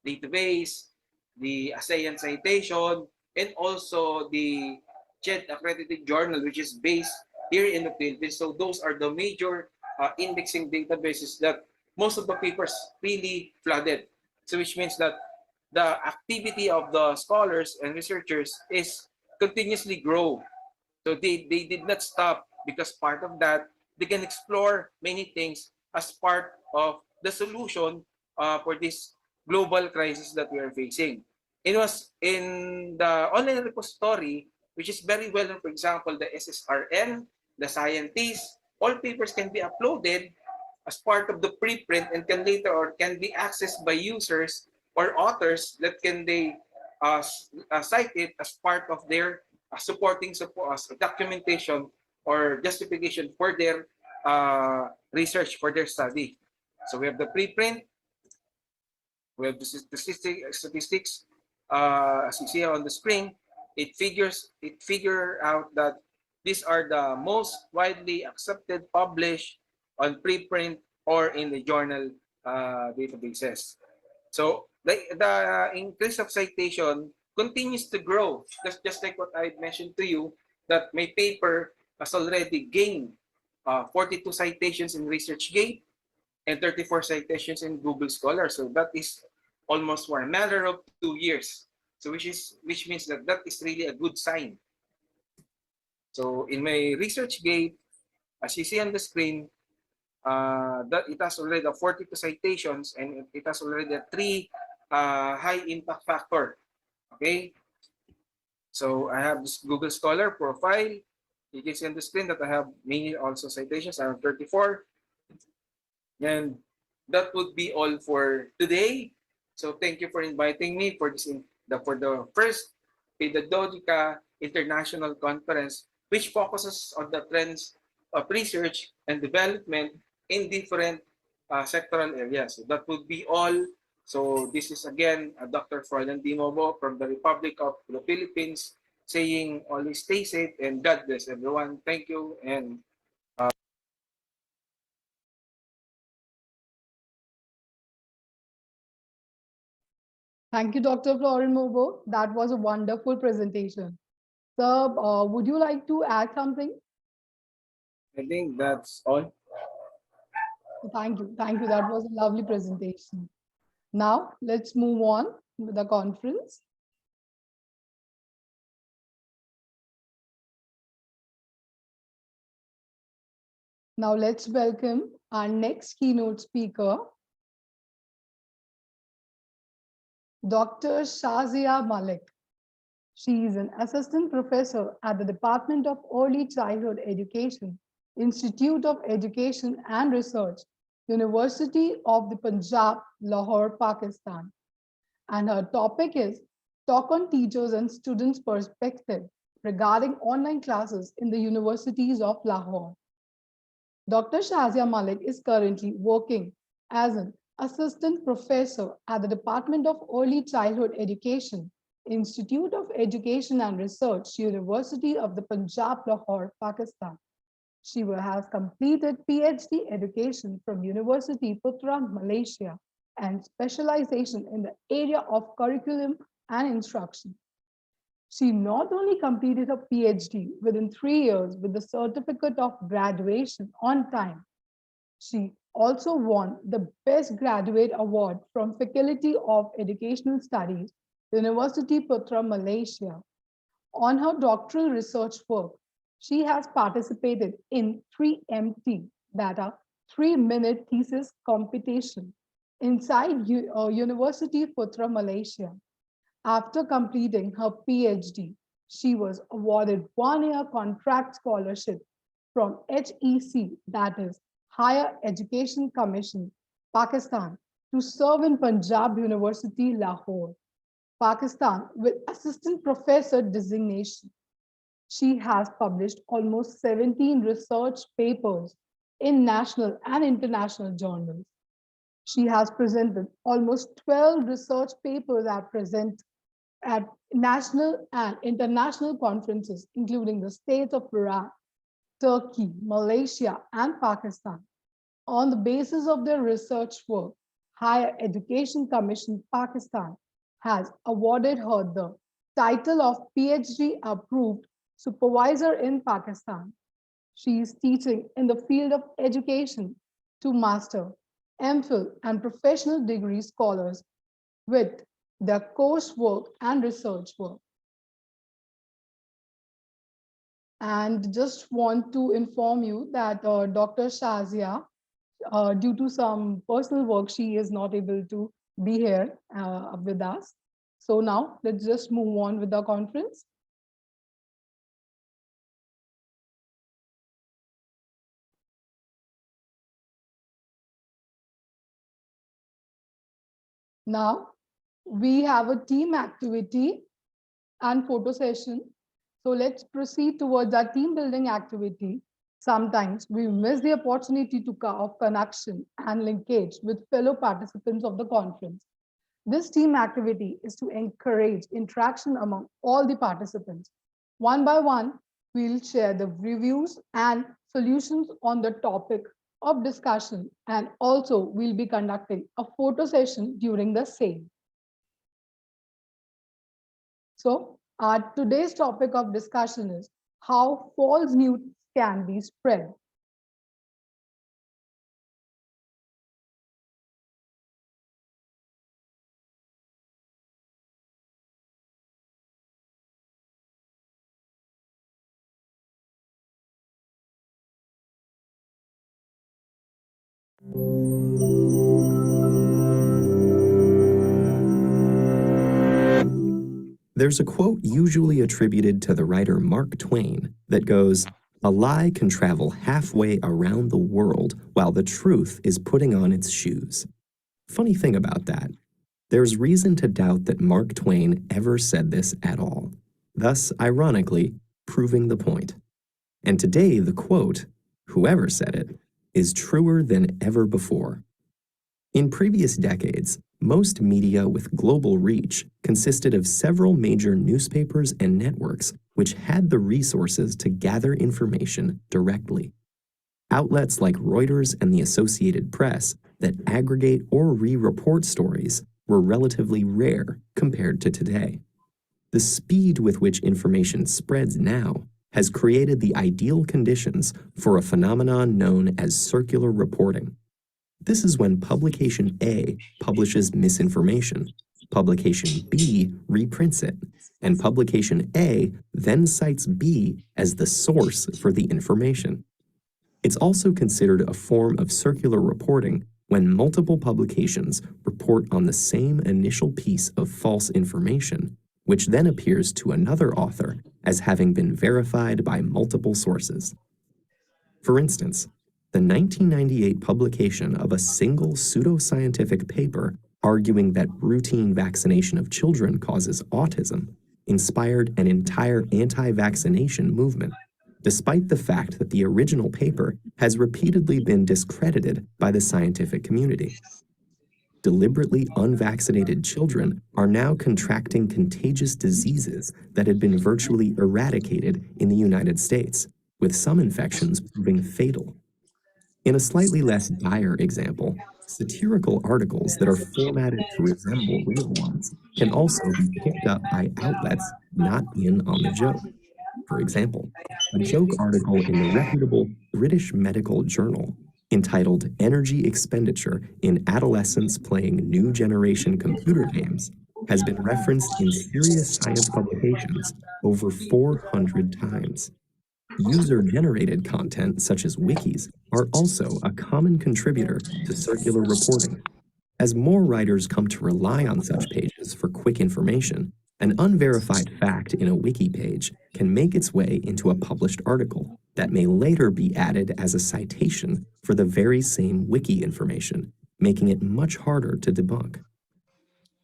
database, the ASEAN Citation, and also the JED accredited journal, which is based here in the Philippines. So those are the major indexing databases that most of the papers really flooded. So which means that the activity of the scholars and researchers is continuously grow. So they did not stop, because part of that, they can explore many things as part of the solution for this global crisis that we are facing. It was in the online repository, which is very well known, for example, the SSRN, the scientists, all papers can be uploaded as part of the preprint and can later or can be accessed by users or authors that can they cite it as part of their supporting support, documentation or justification for their research, for their study. So we have the preprint, we have the statistics. As you see on the screen, it figure out that these are the most widely accepted, published on preprint or in the journal databases. So the increase of citation continues to grow. Just like what I mentioned to you, that my paper has already gained 42 citations in ResearchGate and 34 citations in Google Scholar. So that is almost for a matter of 2 years. So which means that that is really a good sign. So in my ResearchGate, as you see on the screen, that it has already 42 citations and it has already a 3 high impact factor. Okay, so I have this Google Scholar profile. You can see on the screen that I have many also citations. I have 34, and that would be all for today. So thank you for inviting me for this for the first Pedagogica International Conference, which focuses on the trends of research and development in different sectoral areas. So that would be all. So this is again Dr. Froilan Dimobo from the Republic of the Philippines saying always stay safe and God bless everyone. Thank you. And Thank you, Dr. Florin Mobo. That was a wonderful presentation. Sir, would you like to add something? I think that's all. Thank you. Thank you. That was a lovely presentation. Now, let's move on with the conference. Now, let's welcome our next keynote speaker, Dr. Shazia Malik. She is an assistant professor at the Department of Early Childhood Education, Institute of Education and Research, University of the Punjab, Lahore, Pakistan. And her topic is Talk on Teachers and Students' Perspective regarding online classes in the universities of Lahore. Dr. Shazia Malik is currently working as an assistant professor at the Department of Early Childhood Education, Institute of Education and Research, University of the Punjab, Lahore, Pakistan. She has completed PhD education from University Putra, Malaysia, and specialization in the area of curriculum and instruction. She not only completed her PhD within 3 years with the certificate of graduation on time, she also won the Best Graduate Award from Faculty of Educational Studies, University Putra, Malaysia. On her doctoral research work, she has participated in 3MT, that are 3-minute thesis competition inside University Putra, Malaysia. After completing her PhD, she was awarded 1-year contract scholarship from HEC, that is Higher Education Commission, Pakistan, to serve in Punjab University, Lahore, Pakistan, with assistant professor designation. She has published almost 17 research papers in national and international journals. She has presented almost 12 research papers at national and international conferences, including the states of Iraq, Turkey, Malaysia, and Pakistan. On the basis of their research work, Higher Education Commission Pakistan has awarded her the title of PhD approved supervisor in Pakistan. She is teaching in the field of education to master, MPhil, and professional degree scholars with their coursework and research work. And just want to inform you that Dr. Shazia, due to some personal work, she is not able to be here with us. So now let's just move on with the conference. Now we have a team activity and photo session. So let's proceed towards our team building activity. Sometimes we miss the opportunity of connection and linkage with fellow participants of the conference. This team activity is to encourage interaction among all the participants. One by one, we'll share the reviews and solutions on the topic of discussion, and also we'll be conducting a photo session during the same. So today's topic of discussion is how false news can be spread. There's a quote usually attributed to the writer Mark Twain that goes, "A lie can travel halfway around the world while the truth is putting on its shoes." Funny thing about that, there's reason to doubt that Mark Twain ever said this at all, thus ironically proving the point. And today the quote, whoever said it, is truer than ever before. In previous decades, most media with global reach consisted of several major newspapers and networks which had the resources to gather information directly. Outlets like Reuters and the Associated Press that aggregate or re-report stories were relatively rare compared to today. The speed with which information spreads now has created the ideal conditions for a phenomenon known as circular reporting. This is when publication A publishes misinformation, publication B reprints it, and publication A then cites B as the source for the information. It's also considered a form of circular reporting when multiple publications report on the same initial piece of false information, which then appears to another author as having been verified by multiple sources. For instance, the 1998 publication of a single pseudoscientific paper arguing that routine vaccination of children causes autism inspired an entire anti-vaccination movement, despite the fact that the original paper has repeatedly been discredited by the scientific community. Deliberately unvaccinated children are now contracting contagious diseases that had been virtually eradicated in the United States, with some infections proving fatal. In a slightly less dire example, satirical articles that are formatted to resemble real ones can also be picked up by outlets not in on the joke. For example, a joke article in the reputable British Medical Journal entitled Energy Expenditure in Adolescents Playing New Generation Computer Games has been referenced in serious science publications over 400 times. User-generated content such as wikis are also a common contributor to circular reporting. As more writers come to rely on such pages for quick information, an unverified fact in a wiki page can make its way into a published article that may later be added as a citation for the very same wiki information, making it much harder to debunk.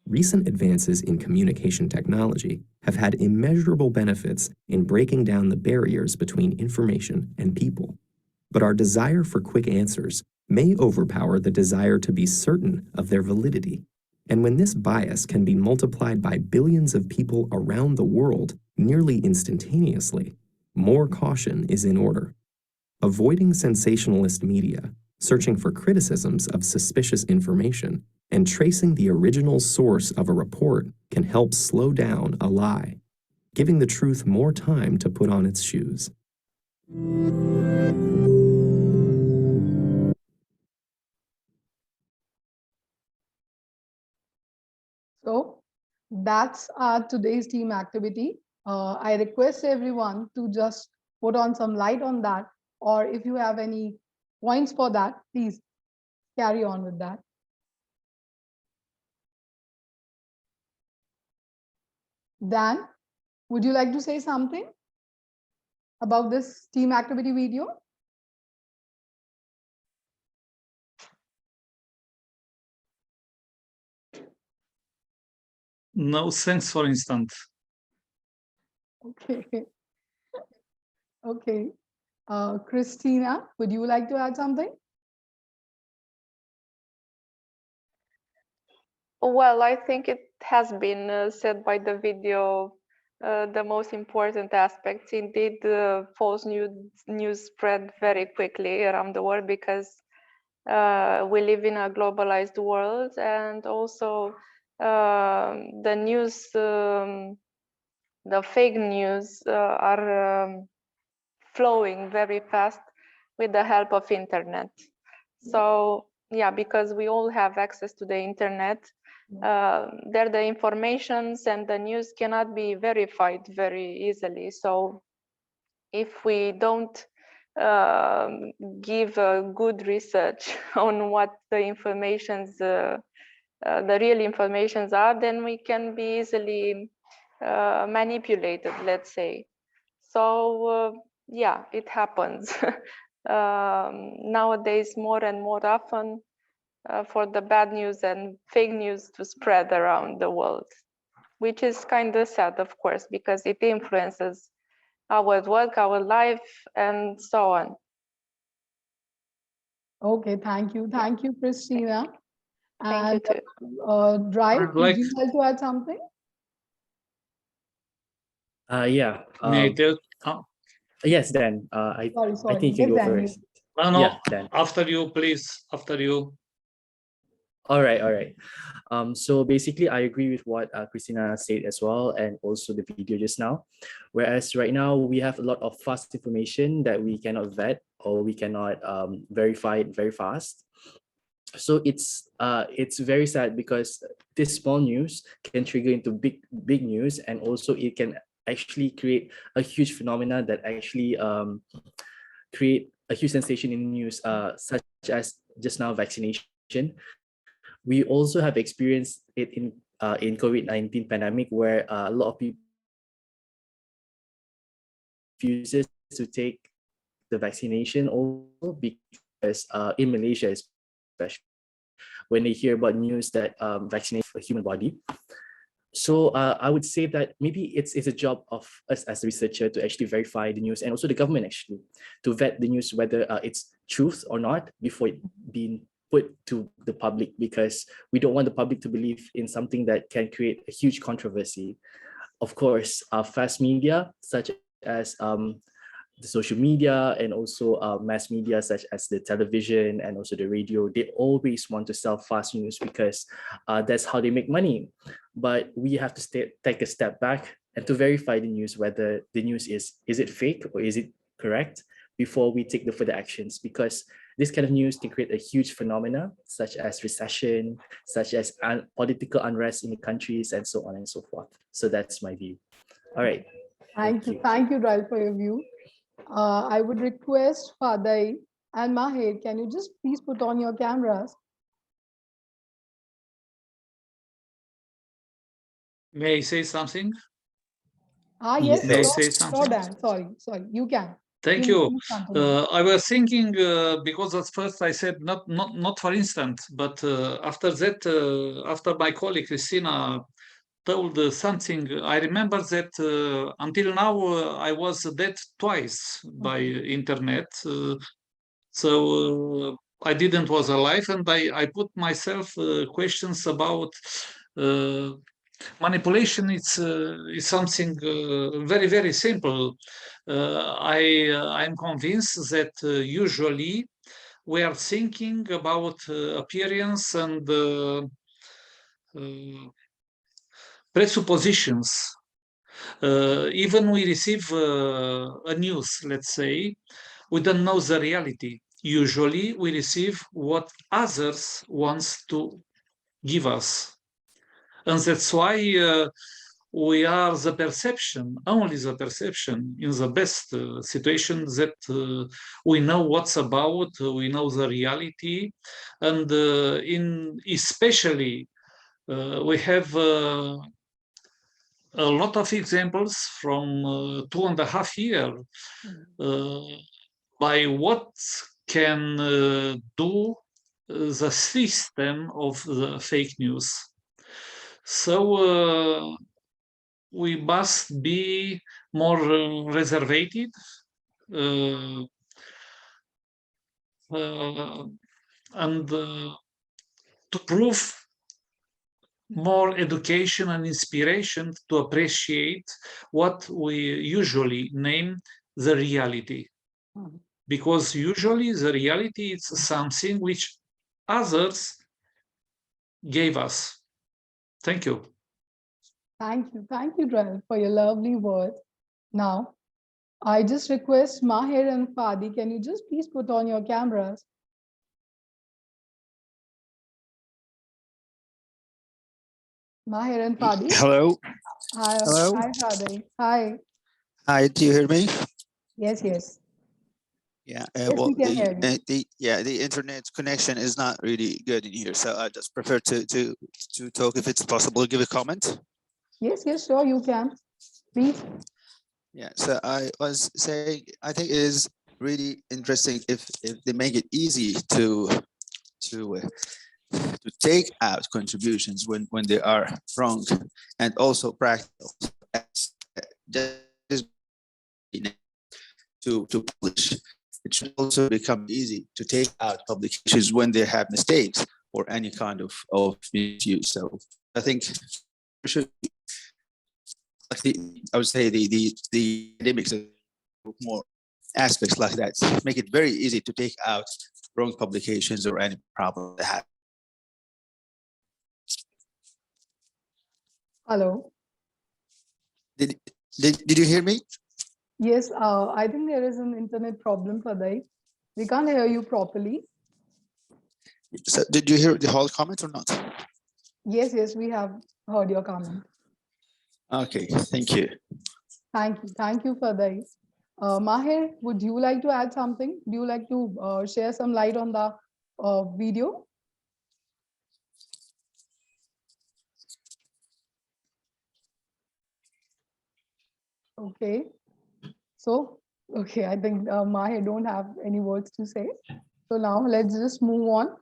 Recent advances in communication technology have had immeasurable benefits in breaking down the barriers between information and people. But our desire for quick answers may overpower the desire to be certain of their validity. And when this bias can be multiplied by billions of people around the world nearly instantaneously, more caution is in order. Avoiding sensationalist media, searching for criticisms of suspicious information, and tracing the original source of a report can help slow down a lie, giving the truth more time to put on its shoes. So that's our today's team activity. I request everyone to just put on some light on that, or if you have any points for that, please carry on with that. Dan, would you like to say something about this team activity video? No, thanks for instant. Okay. Okay. Christina, would you like to add something? Well, I think it has been said by the video, the most important aspects. Indeed, false news spread very quickly around the world because we live in a globalized world, and also the news, the fake news are flowing very fast with the help of internet. So yeah, because we all have access to the internet, there the informations and the news cannot be verified very easily. So if we don't give a good research on what the informations, the real informations are, then we can be easily manipulated, let's say. So yeah, it happens nowadays more and more often for the bad news and fake news to spread around the world, which is kind of sad, of course, because it influences our work, our life, and so on. Okay, thank you. Thank you, Christina. Thank you too. Drive, would you like to add something? Yeah. May I tell? Yes, Dan. I think you can go first. No, Yeah, Dan. after you, please. After you. All right, all right. So basically, I agree with what Christina said as well, and also the video just now. Whereas right now, we have a lot of fast information that we cannot vet or we cannot verify it very fast. So it's very sad because this small news can trigger into big news, and also it can actually create a huge phenomena that actually create a huge sensation in news, such as just now vaccination. We also have experienced it in COVID-19 pandemic, where a lot of people refuses to take the vaccination also because in Malaysia especially, when they hear about news that vaccination for human body. So I would say that maybe it's a job of us as a researcher to actually verify the news, and also the government actually to vet the news whether it's truth or not before it being put to the public, because we don't want the public to believe in something that can create a huge controversy. Of course, fast media such as the social media and also mass media such as the television and also the radio, they always want to sell fast news because that's how they make money. But we have to take a step back and to verify the news, whether the news is it fake or is it correct, before we take the further actions, because this kind of news can create a huge phenomena such as recession, such as political unrest in the countries, and so on and so forth. So that's my view. All right. Thank you, Rael, for your view. I would request Fadai and Mahir, can you just please put on your cameras? May I say something? Yes, May I sure, say sure, something? Dan. Sorry, you can. Thank Please, you. please continue. I was thinking because at first I said not for instant, but after that, after my colleague Christina told something, I remember that until now I was dead twice by internet. So I didn't was alive, and I put myself questions about manipulation. It's something very simple. I'm convinced that usually we are thinking about appearance and presuppositions. Even we receive a news, let's say, we don't know the reality. Usually we receive what others wants to give us. And that's why we are the perception, only the perception in the best situation that we know what's about, we know the reality. And in especially we have a lot of examples from 2.5 years by what can do the system of the fake news. So we must be more reservated and to prove more education and inspiration to appreciate what we usually name the reality. Because usually the reality is something which others gave us. Thank you. Thank you, Rael, for your lovely words. Now, I just request Mahir and Fadi, can you just please put on your cameras? Mahir and Fadi. Hello. Hi, Hello. hi, Fadi. Hi. Hi. Do you hear me? Yes. Yeah. Yes, Well, we can hear you. the internet connection is not really good in here, so I just prefer to talk if it's possible. Give a comment. Yes, sure, you can. Please. Yeah. So I was saying, I think it is really interesting if they make it easy to take out contributions when they are wrong, and also practical to publish. It should also become easy to take out publications when they have mistakes or any kind of misuse. So I think we should, I would say the academics more aspects like that, make it very easy to take out wrong publications or any problem they have. Hello. Did you hear me? Yes, I think there is an internet problem, Fadai. We can't hear you properly. So did you hear the whole comment or not? Yes, we have heard your comment. Okay, thank you. Thank you, Fadai. Mahir, would you like to add something? Do you like to share some light on the video? Okay. So, okay, I think Mahir don't have any words to say. So now let's just move on.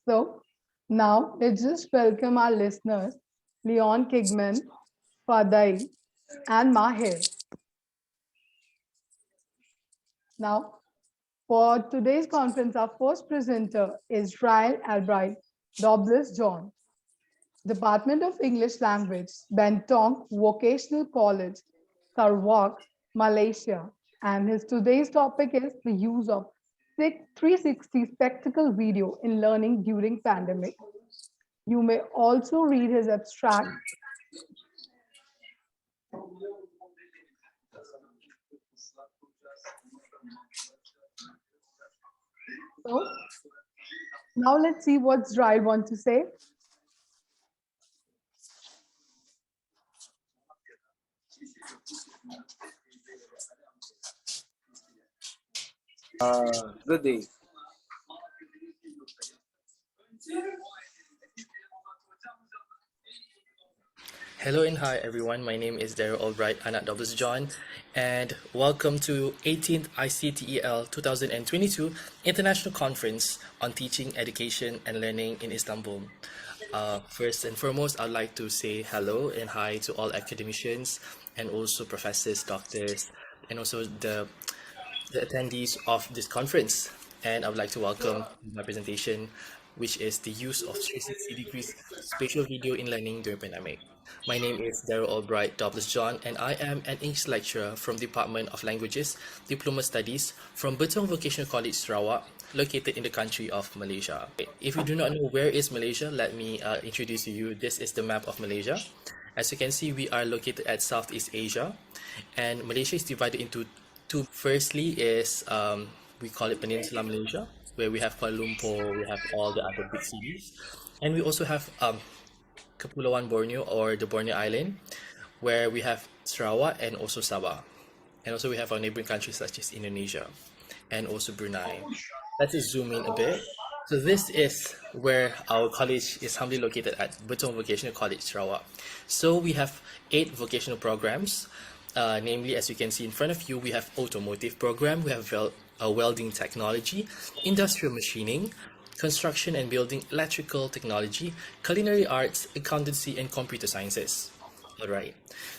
So now let's just welcome our listeners, Leon Kigman, Fadai, and Mahir. Now, For today's conference, our first presenter is Ryan Albright Douglas John, Department of English Language, Bentong Vocational College, Sarawak, Malaysia. And his today's topic is the use of 360 spectacle video in learning during pandemic. You may also read his abstract. So now let's see what Zrail wants to say. Good day. Hello and hi everyone, my name is Daryl Albright Anak Douglas John, and welcome to 18th ICTEL 2022 International Conference on Teaching, Education and Learning in Istanbul. First and foremost, I'd like to say hello and hi to all academicians and also professors, doctors, and also the attendees of this conference. And I would like to welcome my presentation, which is the use of 360 degrees spatial video in learning during pandemic. My name is Daryl Albright Douglas John, and I am an English lecturer from Department of Languages, Diploma Studies from Betong Vocational College, Sarawak, located in the country of Malaysia. If you do not know where is Malaysia, let me introduce to you. This is the map of Malaysia. As you can see, we are located at Southeast Asia, and Malaysia is divided into two. Firstly is we call it Peninsula Malaysia, where we have Kuala Lumpur, we have all the other big cities, and we also have Kepulauan Borneo, or the Borneo Island, where we have Sarawak and also Sabah, and also we have our neighboring countries such as Indonesia and also Brunei. Let's just zoom in a bit. So this is where our college is humbly located at Betong Vocational College, Sarawak. So we have 8 vocational programs. Namely, as you can see in front of you, we have automotive program, we have welding technology, industrial machining, construction and building electrical technology, culinary arts, accountancy, and computer sciences. All right.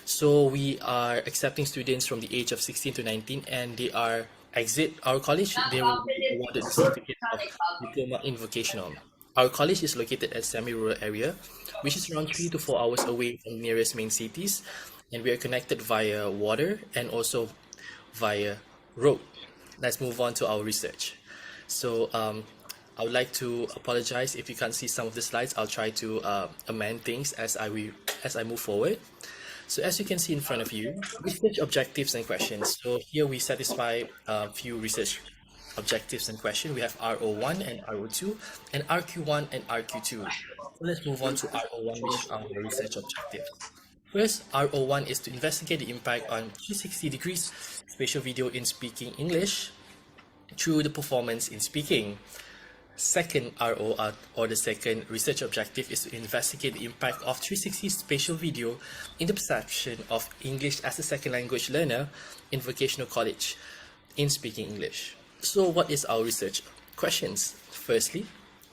So we are accepting students from the age of 16 to 19, and they are exit our college, they will be awarded the certificate of diploma in vocational. Our college is located at semi-rural area, which is around 3 to 4 hours away from nearest main cities, and we are connected via water and also via road. Let's move on to our research. So I would like to apologize if you can't see some of the slides. I'll try to amend things as I move forward. So as you can see in front of you, research objectives and questions. So here we satisfy a few research objectives and questions. We have RO1 and RO2, and RQ1 and RQ2. So let's move on to RO1, which is our research objective. First, RO1 is to investigate the impact on 360 degrees spatial video in speaking English through the performance in speaking. Second RO, or the second research objective, is to investigate the impact of 360 spatial video in the perception of English as a second language learner in vocational college in speaking English. So what is our research questions? Firstly,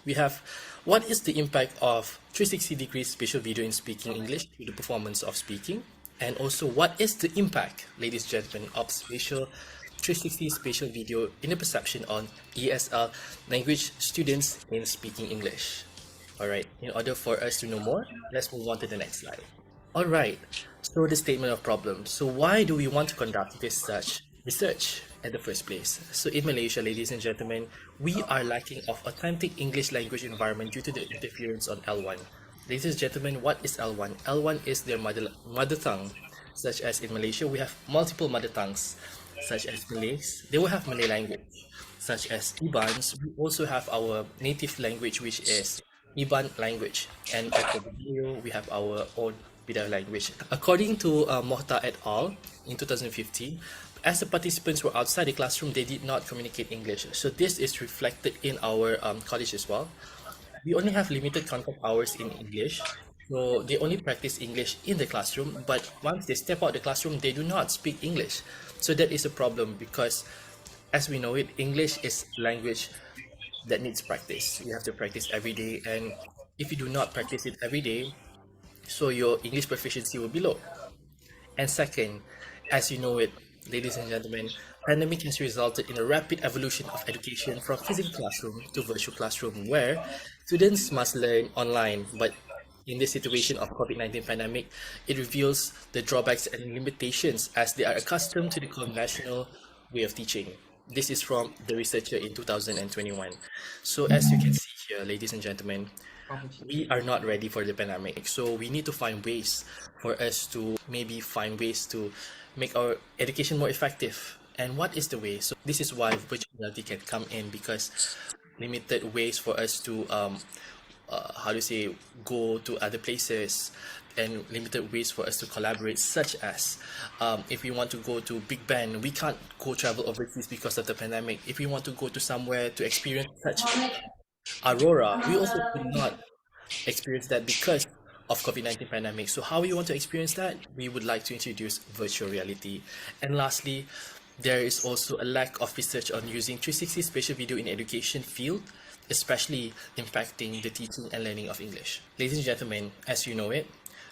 we have, what is the impact of 360 degrees spatial video in speaking English to the performance of speaking? And also, what is the impact, ladies and gentlemen, of 360 spatial video in the perception on ESL language students in speaking English? Alright, in order for us to know more, let's move on to the next slide. Alright, so the statement of problem. So why do we want to conduct this such research at the first place? So in Malaysia, ladies and gentlemen, we are lacking of authentic English language environment due to the interference on L1. Ladies and gentlemen, what is L1? L1 is their mother tongue, such as in Malaysia, we have multiple mother tongues, such as Malays. They will have Malay language, such as Ibans. We also have our native language, which is Iban language, and at the video, we have our own Bidar language. According to Mohta et al. In 2015, as the participants were outside the classroom, they did not communicate English. So this is reflected in our college as well. We only have limited contact hours in English, so they only practice English in the classroom, but once they step out the classroom, they do not speak English. So that is a problem because, as we know it, English is language that needs practice. You have to practice every day, and if you do not practice it every day, so your English proficiency will be low. And second, as you know it, ladies and gentlemen, pandemic has resulted in a rapid evolution of education from physical classroom to virtual classroom, where students must learn online. But in this situation of COVID-19 pandemic, it reveals the drawbacks and limitations as they are accustomed to the conventional way of teaching. This is from the researcher in 2021. So as you can see here, ladies and gentlemen, we are not ready for the pandemic. So we need to find ways for us to maybe find ways to make our education more effective. And what is the way? So this is why virtual reality can come in, because limited ways for us to how to say, go to other places, and limited ways for us to collaborate, such as if we want to go to Big Ben, we can't go travel overseas because of the pandemic. If we want to go to somewhere to experience such aurora, we also could not experience that because of COVID-19 pandemic. So how we want to experience that? We would like to introduce virtual reality. And lastly, there is also a lack of research on using 360 spatial video in education field, especially impacting the teaching and learning of English. Ladies and gentlemen, as you know it,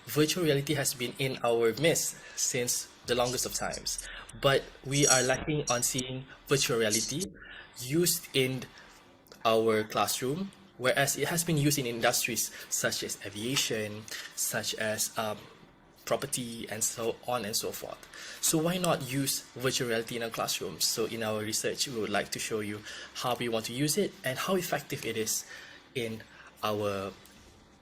virtual reality has been in our midst since the longest of times, but we are lacking on seeing virtual reality used in our classroom, whereas it has been used in industries such as aviation, such as property, and so on and so forth. So why not use virtual reality in our classrooms? So in our research, we would like to show you how we want to use it and how effective it is in our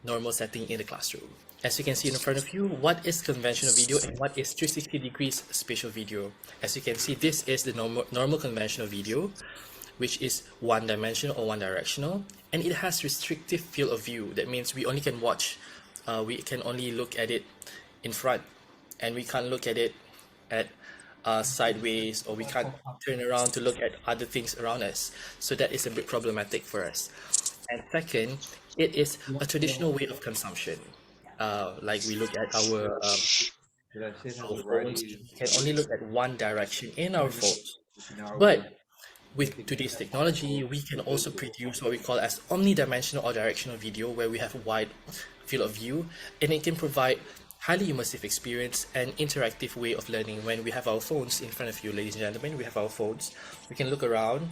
normal setting in the classroom. As you can see in front of you, what is conventional video and what is 360 degrees spatial video? As you can see, this is the normal conventional video, which is one-dimensional or one-directional, and it has restrictive field of view. That means we only can watch, we can only look at it in front, and we can't look at it at sideways, or we can't turn around to look at other things around us. So that is a bit problematic for us. And second, it is a traditional way of consumption. Like we look at our phones, we can only look at one direction in our phones. But with today's technology, we can also produce what we call as omnidimensional or directional video, where we have a wide field of view, and it can provide highly immersive experience and interactive way of learning. When we have our phones in front of you, ladies and gentlemen, we have our phones, we can look around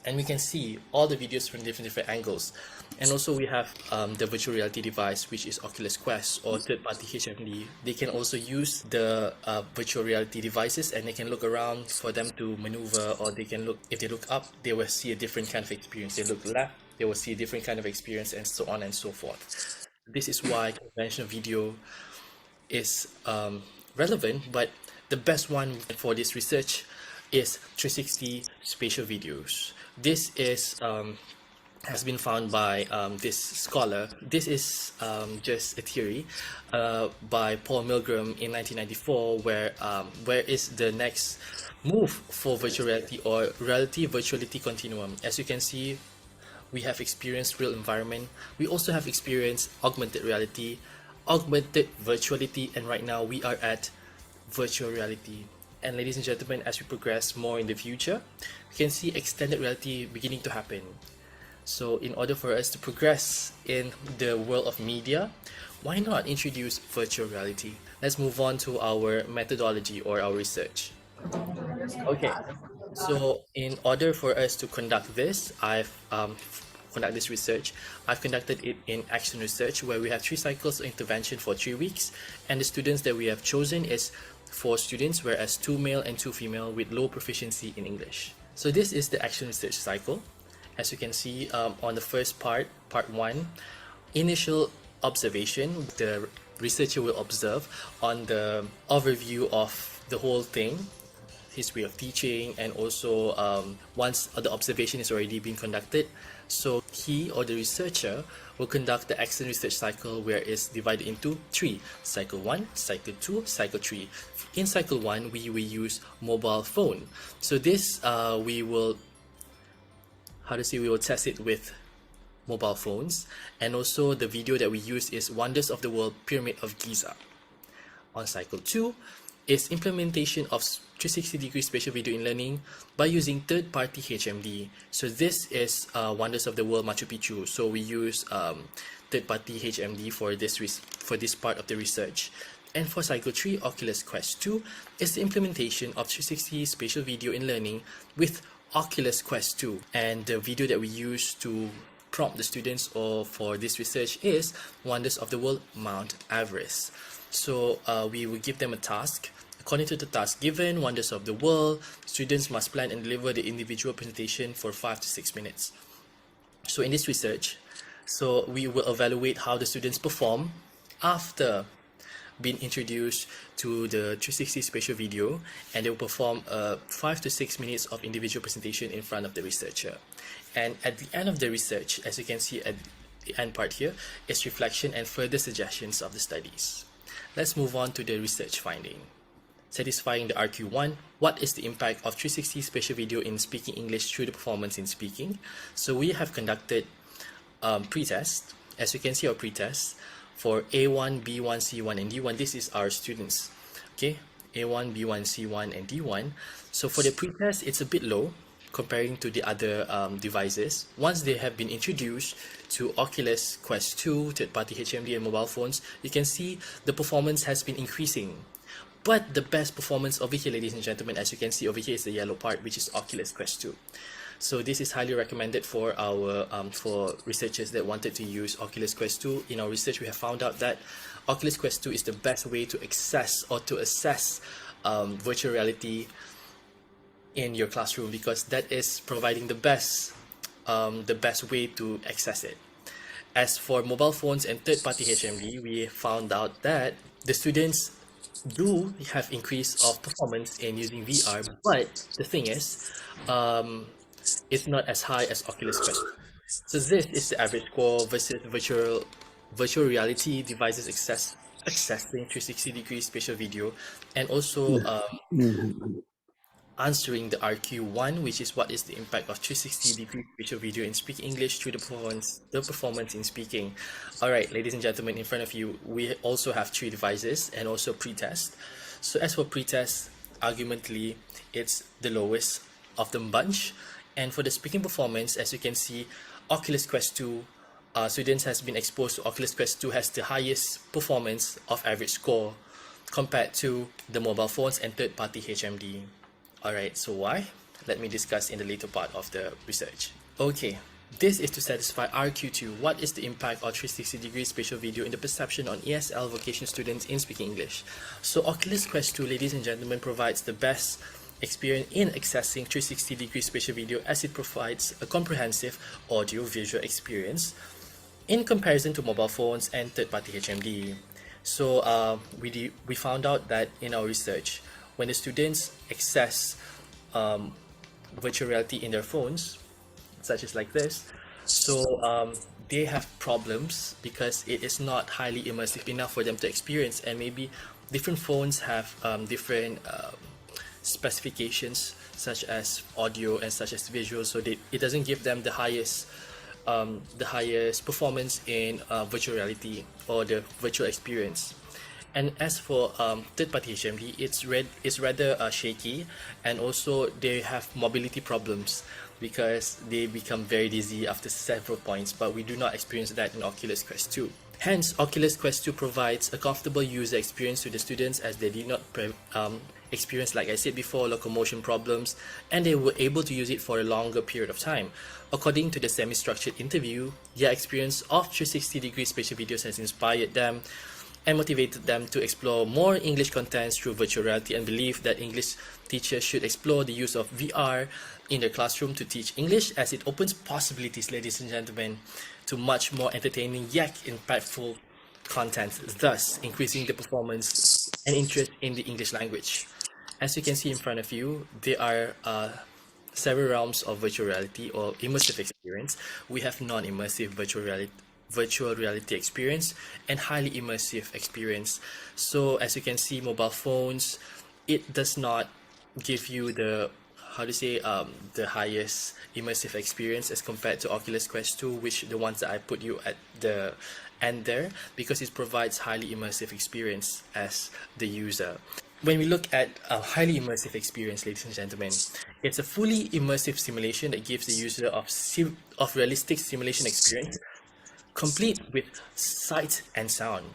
and we can see all the videos from different angles. And also we have the virtual reality device, which is Oculus Quest or third-party HMD. They can also use the virtual reality devices, and they can look around for them to maneuver, or they can look, if they look up, they will see a different kind of experience. They look left, they will see a different kind of experience, and so on and so forth. This is why conventional video is relevant, but the best one for this research is 360 spatial videos. This is has been found by this scholar. This is just a theory by Paul Milgram in 1994, where is the next move for virtual reality or reality virtuality continuum. As you can see, we have experienced real environment. We also have experienced augmented reality, augmented virtuality, and right now we are at virtual reality. And ladies and gentlemen, as we progress more in the future, we can see extended reality beginning to happen. So in order for us to progress in the world of media, why not introduce virtual reality? Let's move on to our methodology or our research. Okay, so in order for us to conduct this, I've conduct this research. I've conducted it in action research, where we have 3 cycles of intervention for 3 weeks, and the students that we have chosen is 4 students, whereas 2 male and 2 female with low proficiency in English. So this is the action research cycle. As you can see on the first part 1, initial observation, the researcher will observe on the overview of the whole thing, his way of teaching, and also once the observation is already being conducted, so he or the researcher will conduct the action research cycle, where it's divided into 3: cycle 1, cycle 2, cycle 3. In cycle 1, we will use mobile phone. So this we will test it with mobile phones, and also the video that we use is Wonders of the World Pyramid of Giza. On cycle 2 is implementation of 360-degree spatial video in learning by using third-party HMD. So this is Wonders of the World Machu Picchu. So we use third-party HMD for this part of the research. And for Cycle 3, Oculus Quest 2 is the implementation of 360 spatial video in learning with Oculus Quest 2. And the video that we use to prompt the students or for this research is Wonders of the World, Mount Everest. So we will give them a task. According to the task given, Wonders of the World, students must plan and deliver the individual presentation for 5 to 6 minutes. So in this research, we will evaluate how the students perform after being introduced to the 360 spatial video, and they will perform 5 to 6 minutes of individual presentation in front of the researcher. And at the end of the research, as you can see at the end part here, is reflection and further suggestions of the studies. Let's move on to the research finding. Satisfying the RQ1, what is the impact of 360 spatial video in speaking English through the performance in speaking? So we have conducted pre-test. As you can see, our pre-test for A1, B1, C1, and D1, this is our students. Okay, A1, B1, C1, and D1. So for the pre-test, it's a bit low comparing to the other devices. Once they have been introduced to Oculus Quest 2, third-party HMD, and mobile phones, you can see the performance has been increasing. But the best performance over here, ladies and gentlemen, as you can see over here, is the yellow part, which is Oculus Quest 2. So this is highly recommended for our for researchers that wanted to use Oculus Quest 2. In our research, we have found out that Oculus Quest 2 is the best way to access or to assess virtual reality in your classroom, because that is providing the best way to access it. As for mobile phones and third-party HMD, we found out that the students do have increase of performance in using VR, but the thing is, it's not as high as Oculus Quest. So this is the average score versus virtual reality devices accessing 360-degree spatial video, and also answering the RQ1, which is what is the impact of 360-degree spatial video in speaking English through the performance in speaking. All right, ladies and gentlemen, in front of you, we also have 3 devices and also pre-test. So as for pre-test, argumentally, it's the lowest of the bunch. And for the speaking performance, as you can see, Oculus Quest 2, students has been exposed to Oculus Quest 2 has the highest performance of average score compared to the mobile phones and third-party HMD. Alright, so why? Let me discuss in the later part of the research. Okay, this is to satisfy RQ2. What is the impact of 360-degree spatial video in the perception on ESL vocational students in speaking English? So Oculus Quest 2, ladies and gentlemen, provides the best experience in accessing 360-degree spatial video, as it provides a comprehensive audio-visual experience in comparison to mobile phones and third-party HMD. So we found out that in our research, when the students access virtual reality in their phones, such as like this, so they have problems because it is not highly immersive enough for them to experience, and maybe different phones have different specifications such as audio and such as visual, so it doesn't give them the highest performance in virtual reality or the virtual experience. And as for third-party HMD, it's rather shaky, and also they have mobility problems because they become very dizzy after several points, but we do not experience that in Oculus Quest 2. Hence, Oculus Quest 2 provides a comfortable user experience to the students, as they did not experience, like I said before, locomotion problems, and they were able to use it for a longer period of time. According to the semi-structured interview, their experience of 360-degree spatial videos has inspired them and motivated them to explore more English contents through virtual reality, and believe that English teachers should explore the use of VR in their classroom to teach English, as it opens possibilities, ladies and gentlemen, to much more entertaining yet impactful content, thus increasing the performance and interest in the English language. As you can see in front of you, there are several realms of virtual reality or immersive experience. We have non-immersive virtual reality experience and highly immersive experience. So as you can see, mobile phones, it does not give you the the highest immersive experience as compared to Oculus Quest 2, which the ones that I put you at the end there, because it provides highly immersive experience as the user. When we look at a highly immersive experience, ladies and gentlemen, it's a fully immersive simulation that gives the user of realistic simulation experience, complete with sight and sound.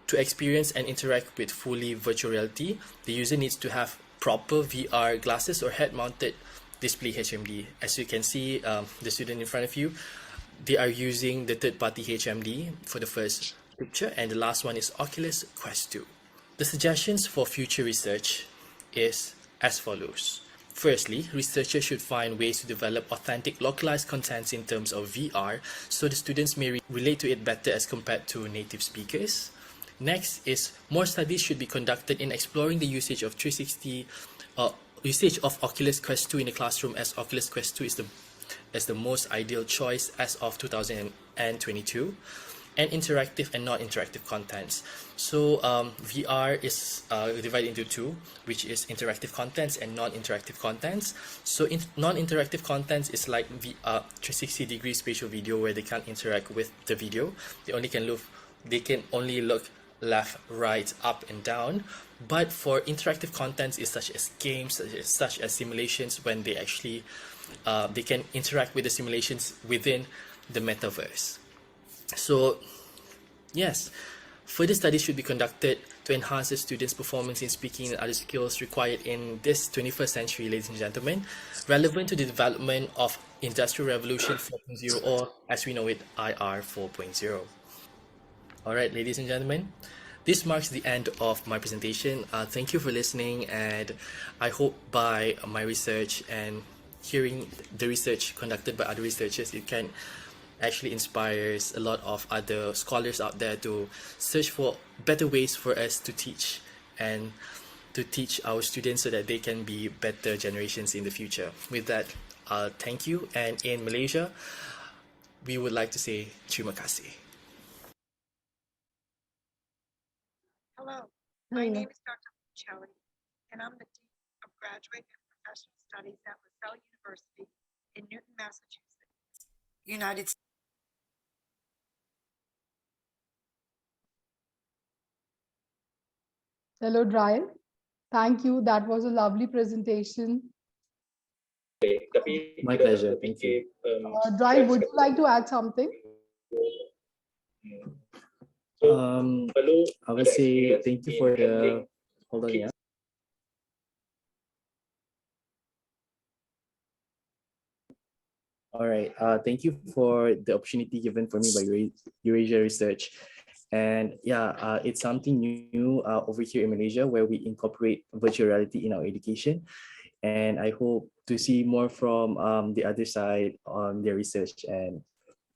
To experience and interact with fully virtual reality, the user needs to have proper VR glasses or head-mounted display HMD. As you can see, the student in front of you, they are using the third-party HMD for the first picture, and the last one is Oculus Quest 2. The suggestions for future research is as follows. Firstly, researchers should find ways to develop authentic localized contents in terms of VR so the students may relate to it better as compared to native speakers. Next is more studies should be conducted in exploring the usage of 360 usage of Oculus Quest 2 in the classroom, as Oculus Quest 2 is the most ideal choice as of 2022, and interactive and non-interactive contents. So VR is divided into two, which is interactive contents and non-interactive contents. So non-interactive contents is like the 360-degree spatial video, where they can't interact with the video. They can only look left, right, up, and down. But for interactive contents, is such as games, such as simulations, when they actually they can interact with the simulations within the metaverse. So, yes, further studies should be conducted to enhance the students' performance in speaking and other skills required in this 21st century, ladies and gentlemen, relevant to the development of Industrial Revolution 4.0, or as we know it, IR 4.0. All right, ladies and gentlemen, this marks the end of my presentation. Thank you for listening, and I hope by my research and hearing the research conducted by other researchers, it can actually inspires a lot of other scholars out there to search for better ways for us to teach and to teach our students so that they can be better generations in the future. With that, thank you. And in Malaysia, we would like to say terima kasih. Hello, my name is Dr. Celli, and I'm the Dean of Graduate and Professional Studies at LaSalle University in Newton, Massachusetts, United States. Hello, Drive. Thank you. That was a lovely presentation. My pleasure. Thank you. Drive, would you like to add something? I would say thank you for the. Hold on, yeah. All right. Thank you for the opportunity given for me by Eurasia Research. And yeah, it's something new over here in Malaysia, where we incorporate virtual reality in our education. And I hope to see more from the other side on their research, and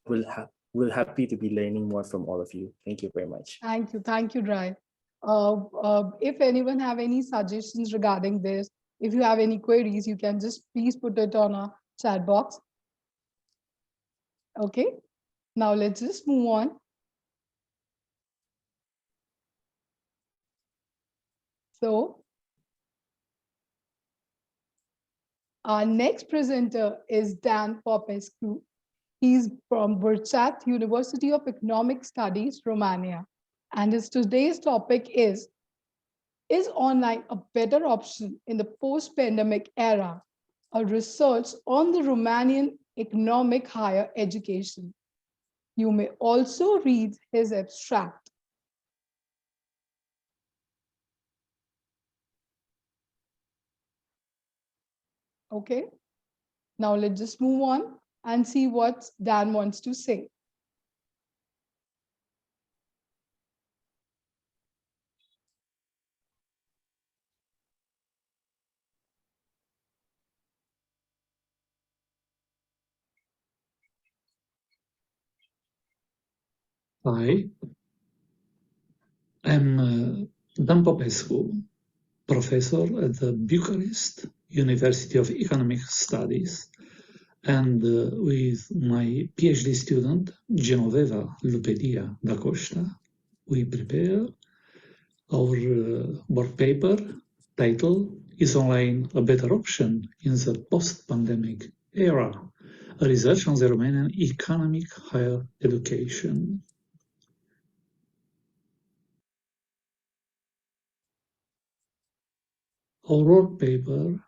we're happy to be learning more from all of you. Thank you very much. Thank you, Drive. If anyone have any suggestions regarding this, if you have any queries, you can just please put it on our chat box. Okay, now let's just move on. So our next presenter is Dan Popescu. He's from Burchat University of Economic Studies, Romania. And his today's topic is online a better option in the post-pandemic era? A research on the Romanian economic higher education. You may also read his abstract. Okay, now let's just move on and see what Dan wants to say. Hi, I'm Dan Popescu, professor at the Bucharest University of Economic Studies, and with my PhD student, Genoveva Lupedia da Costa, we prepare our work paper titled "Is Online a Better Option in the Post-Pandemic Era? A Research on the Romanian Economic Higher Education." Our work paper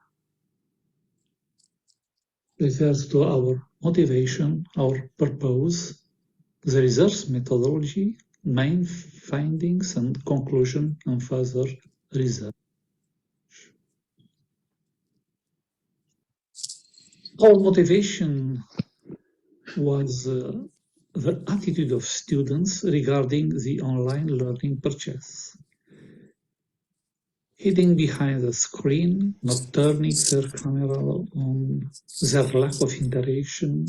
refers to our motivation, our purpose, the research methodology, main findings and conclusion and further research. Our motivation was the attitude of students regarding the online learning purchase. Hiding behind the screen, not turning their camera on, their lack of interaction.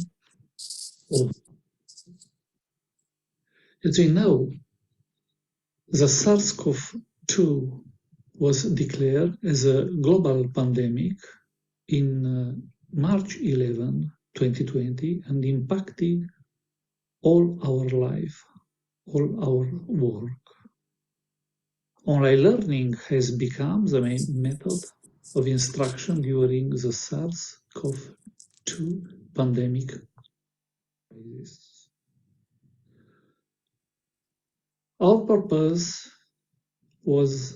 As we know, the SARS-CoV-2 was declared as a global pandemic in March 11, 2020, and impacted all our life, all our work. Online learning has become the main method of instruction during the SARS-CoV-2 pandemic crisis. Our purpose was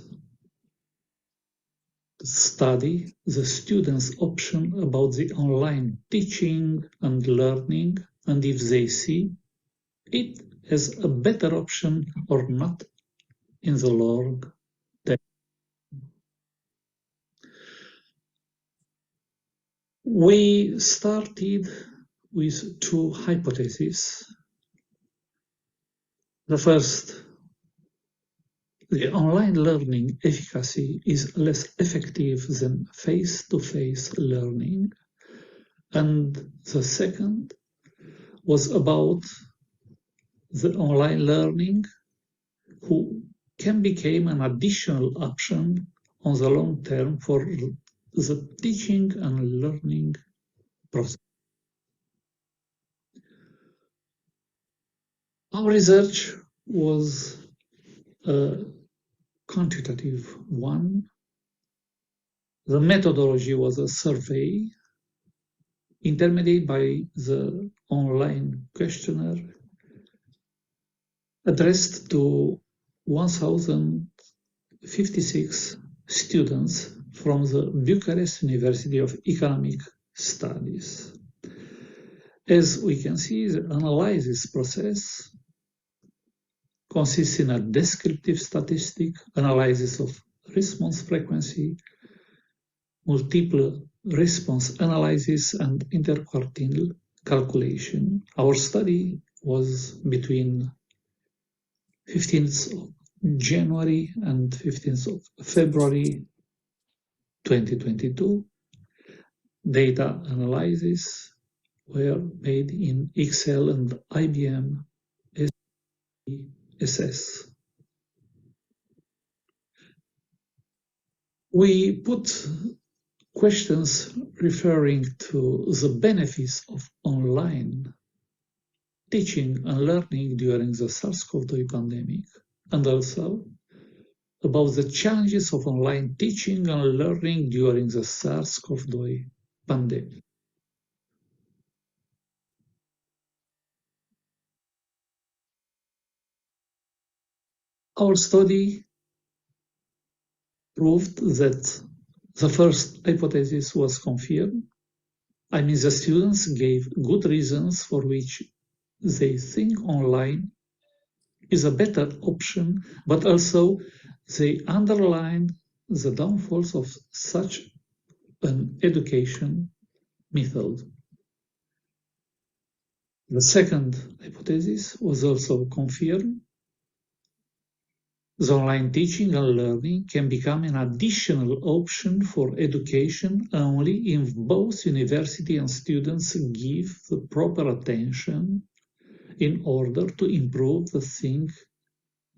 to study the students' option about the online teaching and learning, and if they see it as a better option or not in the long term. We started with two hypotheses. The first, the online learning efficacy is less effective than face-to-face learning. And the second was about the online learning who can become an additional option on the long term for the teaching and learning process. Our research was a quantitative one. The methodology was a survey intermediated by the online questionnaire addressed to 1,056 students from the Bucharest University of Economic Studies. As we can see, the analysis process consists in a descriptive statistic, analysis of response frequency, multiple response analysis, and interquartile calculation. Our study was between 15th of January and 15th of February 2022. Data analysis were made in Excel and IBM SPSS. We put questions referring to the benefits of online teaching and learning during the SARS-CoV-2 pandemic, and also about the challenges of online teaching and learning during the SARS-CoV-2 pandemic. Our study proved that the first hypothesis was confirmed. I mean, the students gave good reasons for which they think online is a better option, but also they underlined the downfalls of such an education method. The second hypothesis was also confirmed. The online teaching and learning can become an additional option for education only if both university and students give the proper attention in order to improve the thing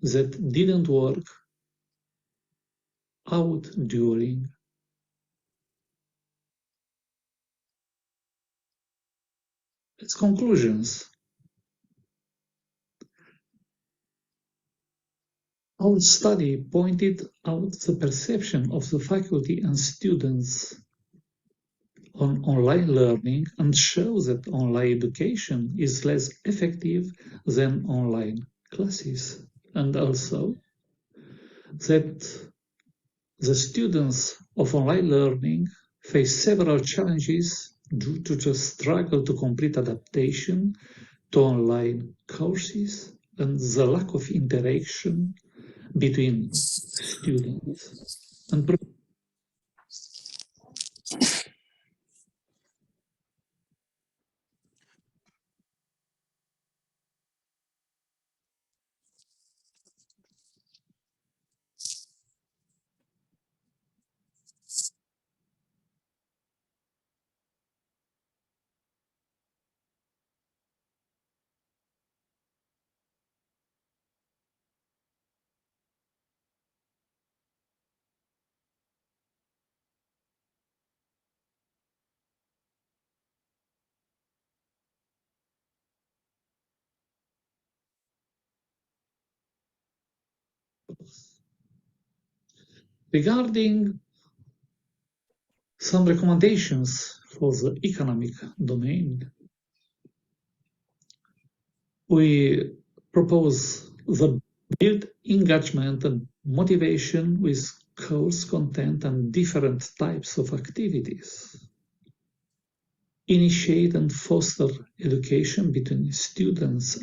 that didn't work out during. Its conclusions. Our study pointed out the perception of the faculty and students on online learning and shows that online education is less effective than online classes, and also that the students of online learning face several challenges due to the struggle to complete adaptation to online courses and the lack of interaction between students and regarding some recommendations for the economic domain, we propose the build engagement and motivation with course content and different types of activities. Initiate and foster education between students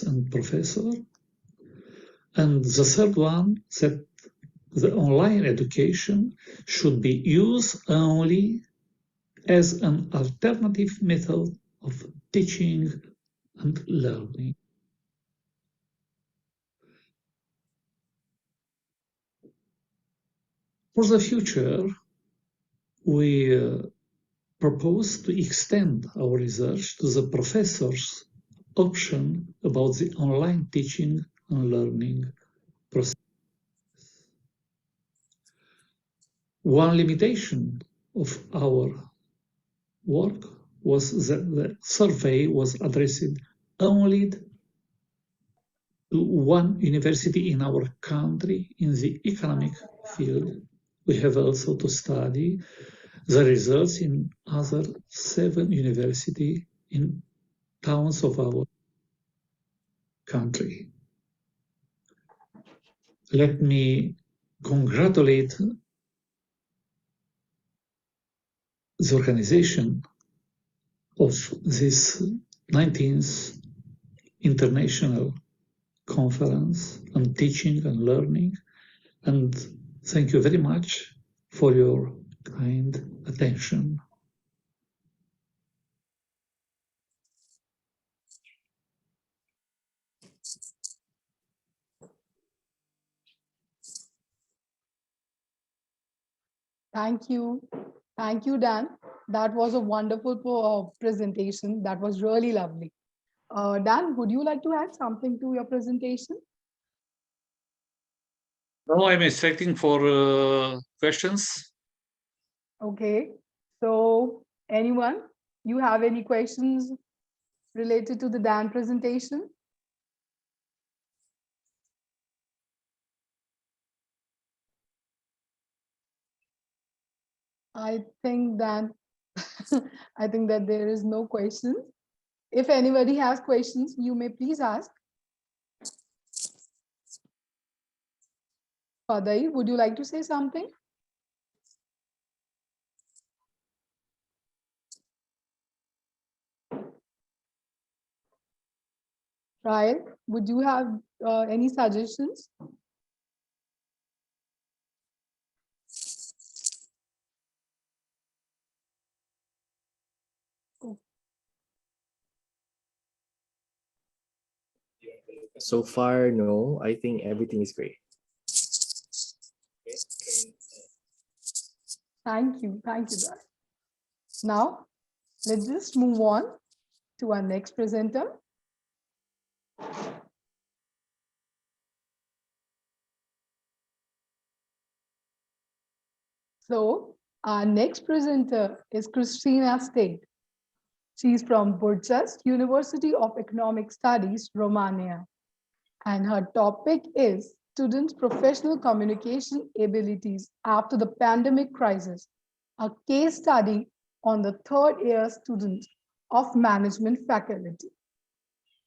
and professor. And the third one, that the online education should be used only as an alternative method of teaching and learning. For the future, we propose to extend our research to the professors' option about the online teaching and learning process. One limitation of our work was that the survey was addressed only to one university in our country in the economic field. We have also to study the results in other 7 universities in towns of our country. Let me congratulate the organization of this 19th International Conference on Teaching and Learning, and thank you very much for your kind attention. Thank you. Thank you, Dan. That was a wonderful presentation. That was really lovely. Dan, would you like to add something to your presentation? No, I'm expecting for questions. Okay. So anyone, you have any questions related to the Dan presentation? I think that I think that there is no question. If anybody has questions, you may please ask. Fadai, would you like to say something? Ryan, would you have any suggestions? So far, no. I think everything is great. Thank you. Thank you, Dan. Now, let's just move on to our next presenter. So our next presenter is Christina State. She's from Bucharest University of Economic Studies, Romania. And her topic is students' professional communication abilities after the pandemic crisis, a case study on the third year student of management faculty.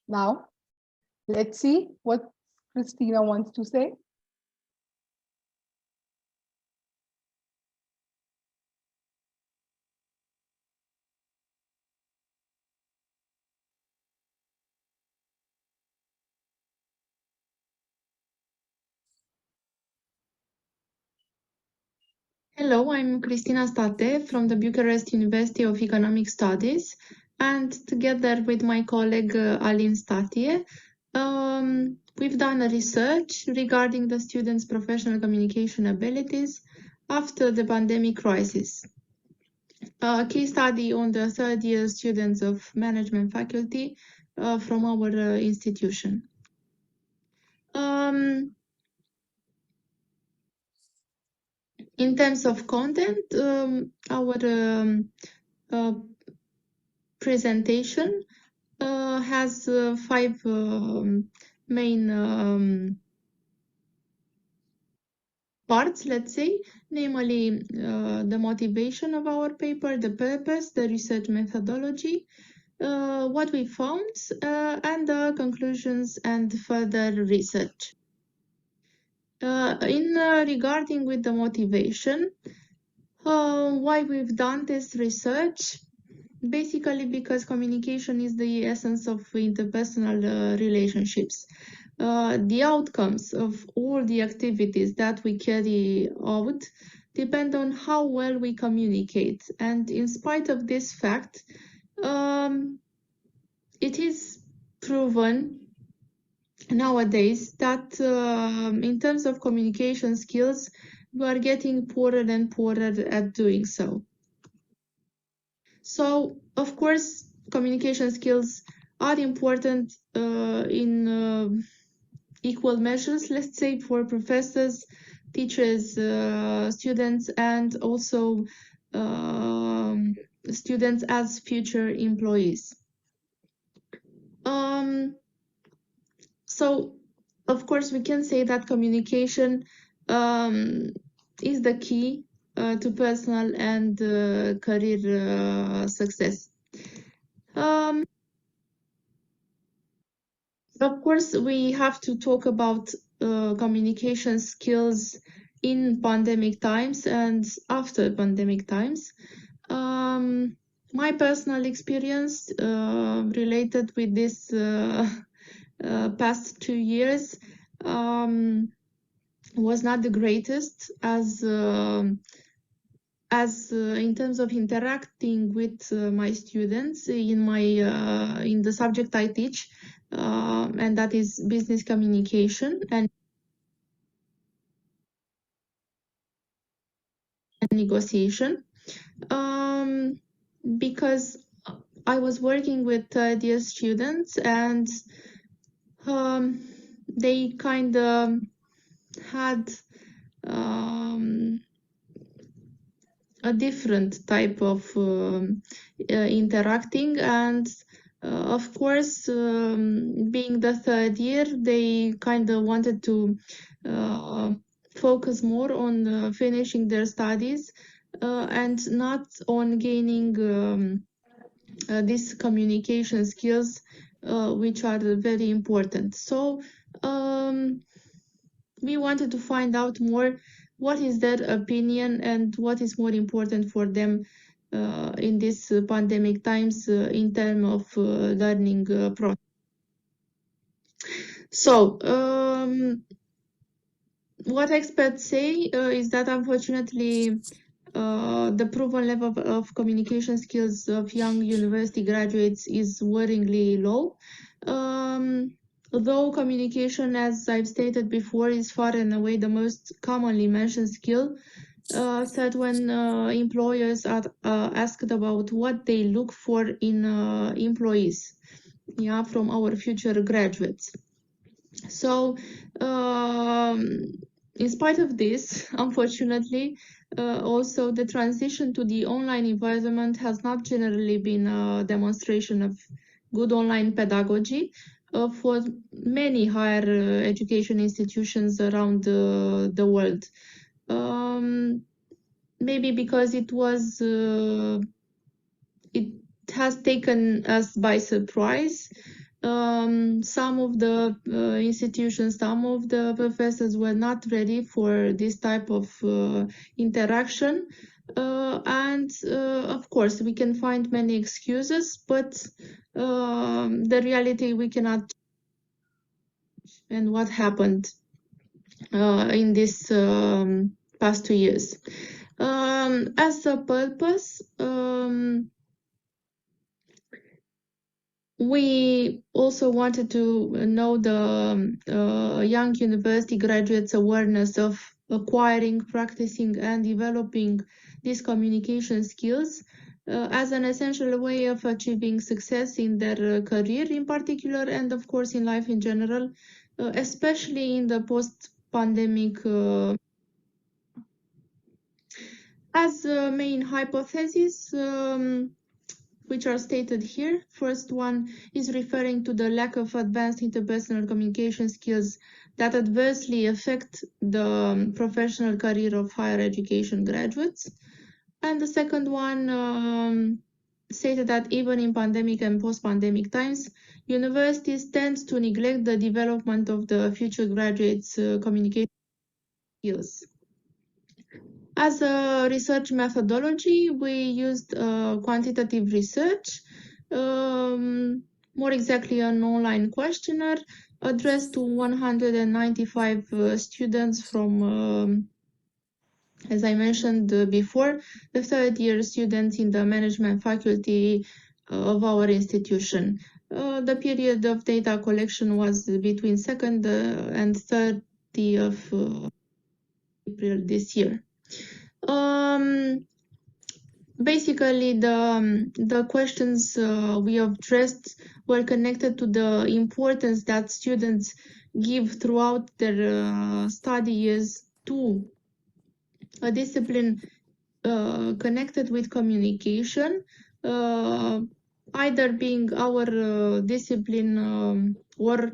Now, let's see what Christina wants to say. Hello, I'm Cristina State from the Bucharest University of Economic Studies, and together with my colleague Alin Statie, we've done a research regarding the students' professional communication abilities after the pandemic crisis. A case study on the third-year students of management faculty from our institution. In terms of content, our presentation has 5 main parts, let's say, namely the motivation of our paper, the purpose, the research methodology, what we found, and the conclusions and further research. Regarding with the motivation, why we've done this research, basically because communication is the essence of interpersonal relationships. The outcomes of all the activities that we carry out depend on how well we communicate. And in spite of this fact, it is proven nowadays that in terms of communication skills, we are getting poorer and poorer at doing so. So, of course, communication skills are important in equal measures, let's say, for professors, teachers, students, and also students as future employees. So, of course, we can say that communication is the key to personal and career success. Of course, we have to talk about communication skills in pandemic times and after pandemic times. My personal experience related with this past 2 years was not the greatest, as in terms of interacting with my students in the subject I teach, and that is business communication and negotiation, because I was working with third-year students, and they kind of had a different type of interacting, and of course, being the third year, they kind of wanted to focus more on finishing their studies and not on gaining these communication skills, which are very important. So we wanted to find out more what is their opinion and what is more important for them in these pandemic times in terms of learning process. So what experts say is that unfortunately the proven level of communication skills of young university graduates is worryingly low. Although communication, as I've stated before, is far and away the most commonly mentioned skill, said when employers are asked about what they look for in employees, from our future graduates. So, in spite of this, unfortunately, also the transition to the online environment has not generally been a demonstration of good online pedagogy for many higher education institutions around the world. Maybe because it has taken us by surprise. Some of the institutions, some of the professors were not ready for this type of interaction. And of course, we can find many excuses, but the reality we cannot change. And what happened in this past 2 years. As a purpose, we also wanted to know the young university graduates' awareness of acquiring, practicing, and developing these communication skills as an essential way of achieving success in their career in particular, and of course in life in general, especially in the post-pandemic. As main hypothesis, which are stated here. First one is referring to the lack of advanced interpersonal communication skills that adversely affect the professional career of higher education graduates. And the second one stated that even in pandemic and post-pandemic times, universities tend to neglect the development of the future graduates' communication skills. As a research methodology, we used quantitative research, more exactly an online questionnaire addressed to 195 students from, as I mentioned before, the third-year students in the management faculty of our institution. The period of data collection was between 2nd and 30th of April this year. Basically, the questions we addressed were connected to the importance that students give throughout their study years to a discipline connected with communication, either being our discipline or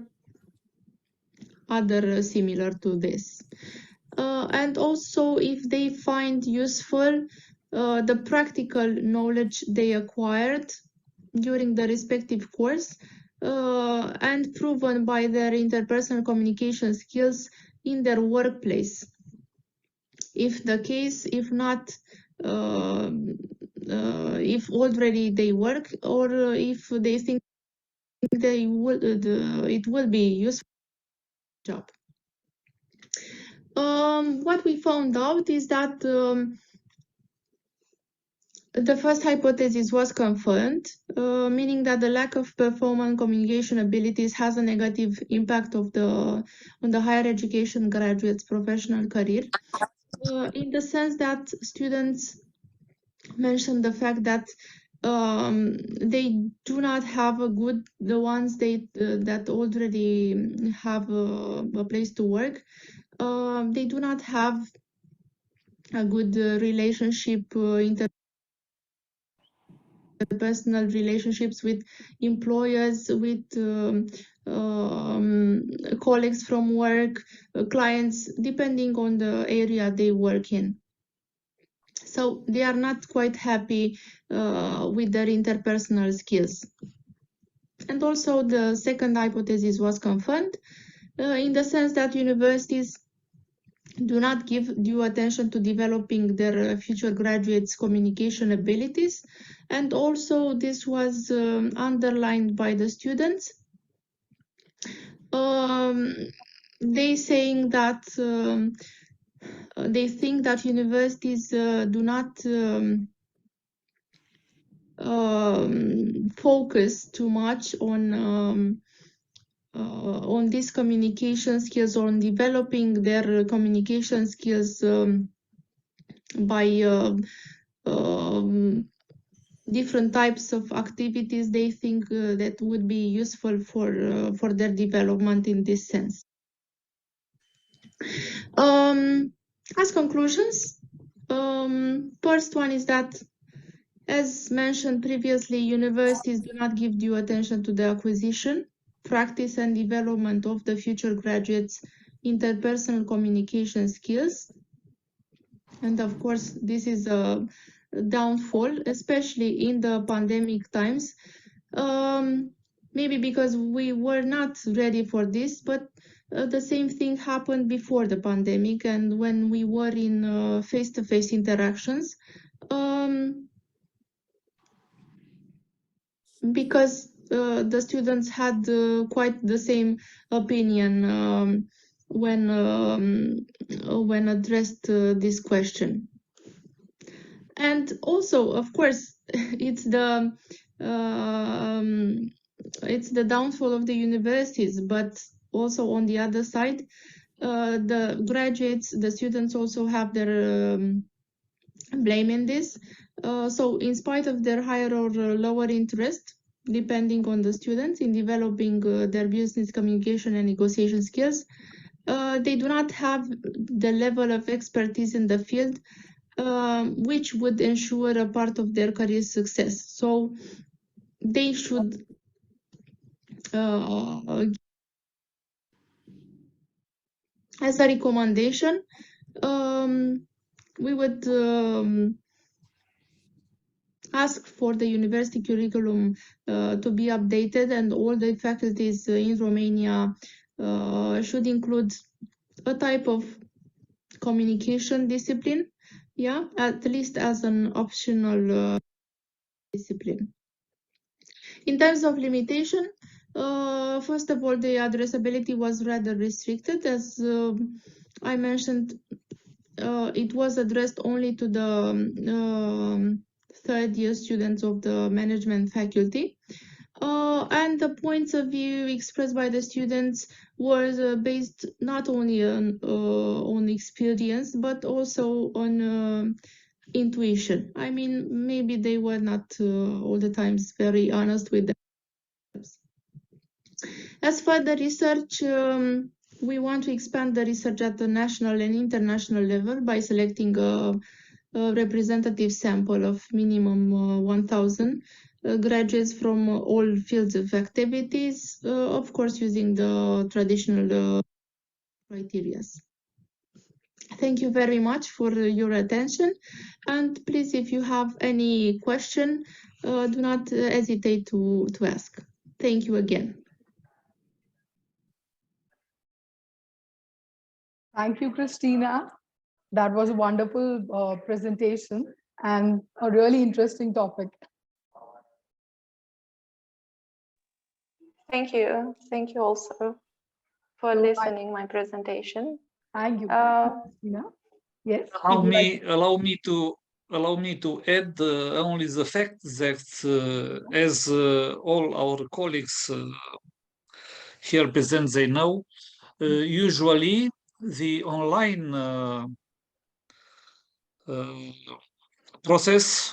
other similar to this. And also if they find useful the practical knowledge they acquired during the respective course and proven by their interpersonal communication skills in their workplace. If the case, if not, if already they work, or if they think they will, it will be useful job. What we found out is that the first hypothesis was confirmed, meaning that the lack of performance communication abilities has a negative impact on the higher education graduates' professional career, in the sense that students mentioned the fact that they do not have the ones that already have a place to work. They do not have a good relationship, interpersonal relationships with employers, with colleagues from work, clients, depending on the area they work in. So they are not quite happy with their interpersonal skills. And also the second hypothesis was confirmed in the sense that universities do not give due attention to developing their future graduates' communication abilities. And also this was underlined by the students. They saying that they think that universities do not focus too much on these communication skills, on developing their communication skills by different types of activities they think that would be useful for their development in this sense. As conclusions, first one is that, as mentioned previously, universities do not give due attention to the acquisition, practice, and development of the future graduates' interpersonal communication skills. And of course, this is a downfall, especially in the pandemic times. Maybe because we were not ready for this, but the same thing happened before the pandemic and when we were in face-to-face interactions. Because the students had quite the same opinion when addressed this question. And also, of course, it's the downfall of the universities, but also on the other side, the graduates, the students also have their blame in this. So in spite of their higher or lower interest, depending on the students in developing their business communication and negotiation skills, they do not have the level of expertise in the field which would ensure a part of their career success. So they should as a recommendation, we would ask for the university curriculum to be updated, and all the faculties in Romania should include a type of communication discipline, yeah, at least as an optional discipline. In terms of limitation, first of all, the addressability was rather restricted. As I mentioned, it was addressed only to the third year students of the management faculty. And the points of view expressed by the students was based not only on experience, but also on intuition. I mean, maybe they were not all the times very honest with themselves. As for the research, we want to expand the research at the national and international level by selecting a representative sample of minimum 1,000 graduates from all fields of activities, of course, using the traditional criteria. Thank you very much for your attention. And please, if you have any question, do not hesitate to ask. Thank you again. Thank you, Christina. That was a wonderful presentation and a really interesting topic. Thank you. Thank you also for listening my presentation. Thank you, Christina. Yes. Allow me to add only the fact that as all our colleagues here present, they know, usually the online process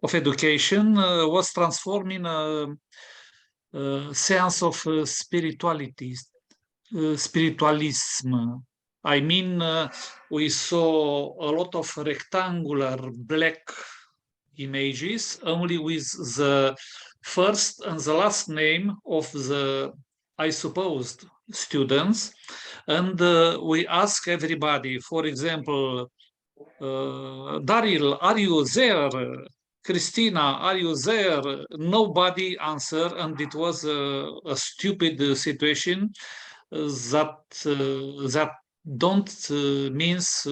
of education was transformed in a sense of spiritualism. I mean, we saw a lot of rectangular black images only with the first and the last name of the, I suppose, students. And we ask everybody, for example, Daryl, are you there? Christina, are you there? Nobody answered, and it was a stupid situation that don't means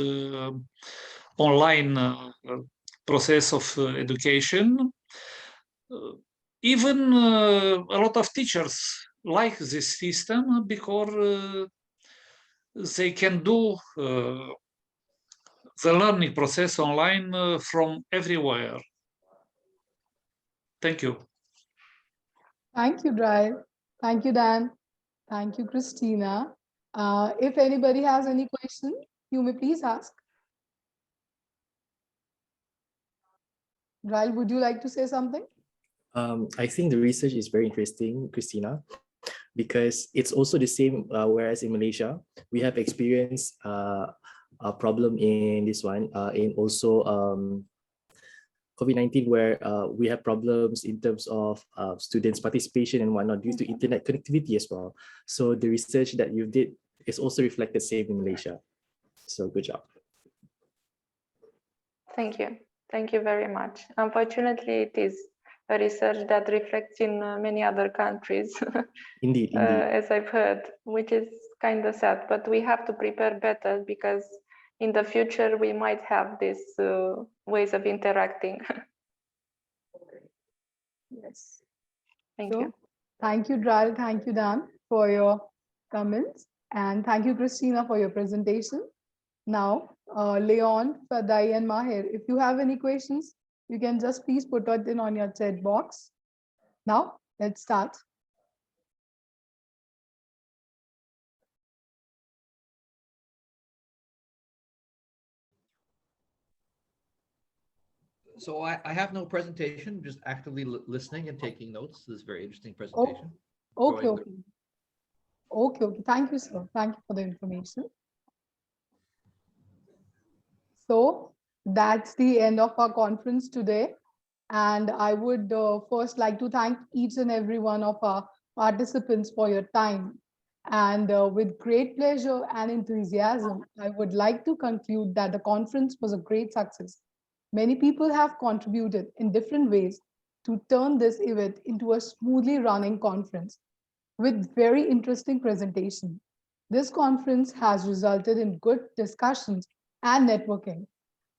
online process of education. Even a lot of teachers like this system because they can do the learning process online from everywhere. Thank you. Thank you, Drive. Thank you, Dan. Thank you, Christina. If anybody has any question, you may please ask. Drive, would you like to say something? I think the research is very interesting, Christina, because it's also the same, whereas in Malaysia, we have experienced a problem in this one, in also COVID-19, where we have problems in terms of students' participation and whatnot due to internet connectivity as well. So the research that you did is also reflected same in Malaysia. So good job. Thank you. Thank you very much. Unfortunately, it is a research that reflects in many other countries. Indeed, as I've heard, which is kind of sad, but we have to prepare better because in the future we might have these ways of interacting. Yes. Thank you. Thank you, Dral. Thank you, Dan, for your comments. And thank you, Christina, for your presentation. Now, Leon, Fadai, and Mahir, if you have any questions, you can just please put it in on your chat box. Now, let's start. So I have no presentation, just actively listening and taking notes. This is a very interesting presentation. Okay, Enjoying okay. Okay, okay. Thank you, sir. Thank you for the information. So that's the end of our conference today. And I would first like to thank each and every one of our participants for your time. And with great pleasure and enthusiasm, I would like to conclude that the conference was a great success. Many people have contributed in different ways to turn this event into a smoothly running conference with very interesting presentation. This conference has resulted in good discussions and networking.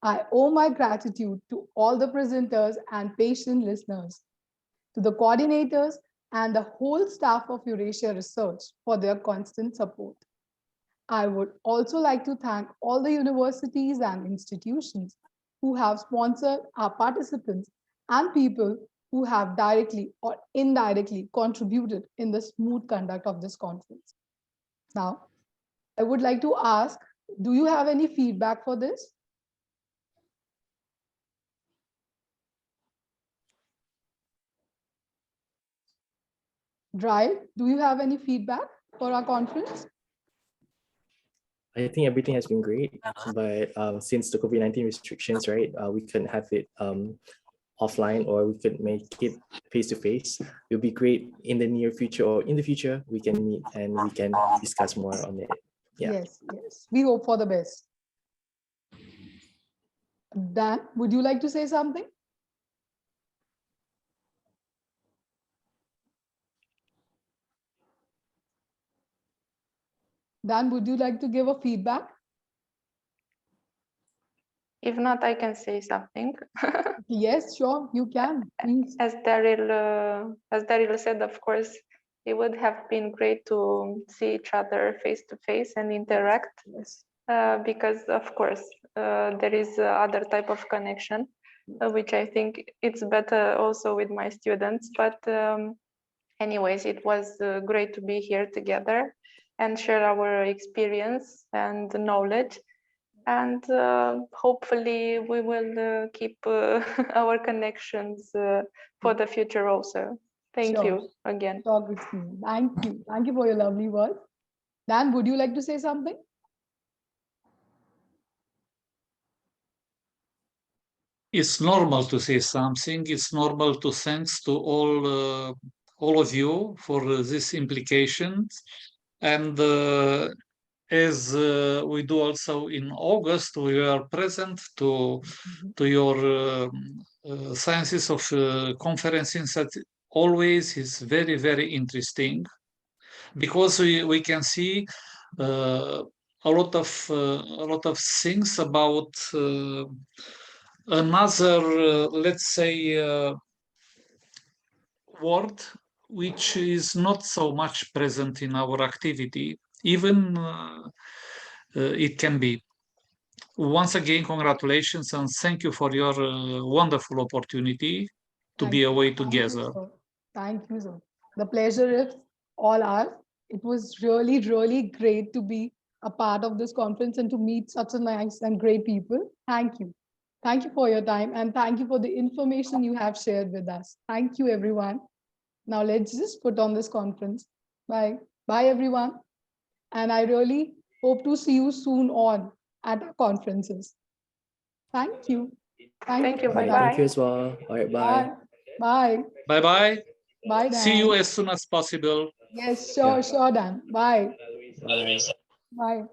I owe my gratitude to all the presenters and patient listeners, to the coordinators and the whole staff of Eurasia Research for their constant support. I would also like to thank all the universities and institutions who have sponsored our participants and people who have directly or indirectly contributed in the smooth conduct of this conference. Now, I would like to ask, do you have any feedback for this? Drive, do you have any feedback for our conference? I think everything has been great, but since the COVID-19 restrictions, right, we couldn't have it offline, or we could make it face-to-face. It'll be great in the near future, or in the future, we can meet and we can discuss more on it. Yeah. Yes, yes. We hope for the best. Dan, would you like to say something? Dan, would you like to give a feedback? If not, I can say something. Yes, sure, you can. Please. As Daryl said, of course, it would have been great to see each other face to face and interact, because of course there is other type of connection, which I think it's better also with my students. But anyways, it was great to be here together and share our experience and knowledge. And hopefully we will keep our connections for the future also. Thank you again. Sure, Christine. Thank you. Thank you for your lovely words. Dan, would you like to say something? It's normal to say something. It's normal to thanks to all of you for this implication. And as we do also in August, we are present to your Sciences of Conferencing that always is very, very interesting, because we can see a lot of things about another, let's say, word which is not so much present in our activity, even it can be. Once again, congratulations and thank you for your wonderful opportunity to be away together. Thank you, sir. The pleasure is all ours. It was really, really great to be a part of this conference and to meet such a nice and great people. Thank you. Thank you for your time, and thank you for the information you have shared with us. Thank you, everyone. Now let's just put on this conference. Bye. Bye, everyone. And I really hope to see you soon on at our conferences. Thank you. Thank you. Bye-bye. Thank you as well. All right, bye. Bye. Bye-bye. Bye, Dan. See you as soon as possible. Yes, sure, sure, Dan. Bye. Bye. Bye.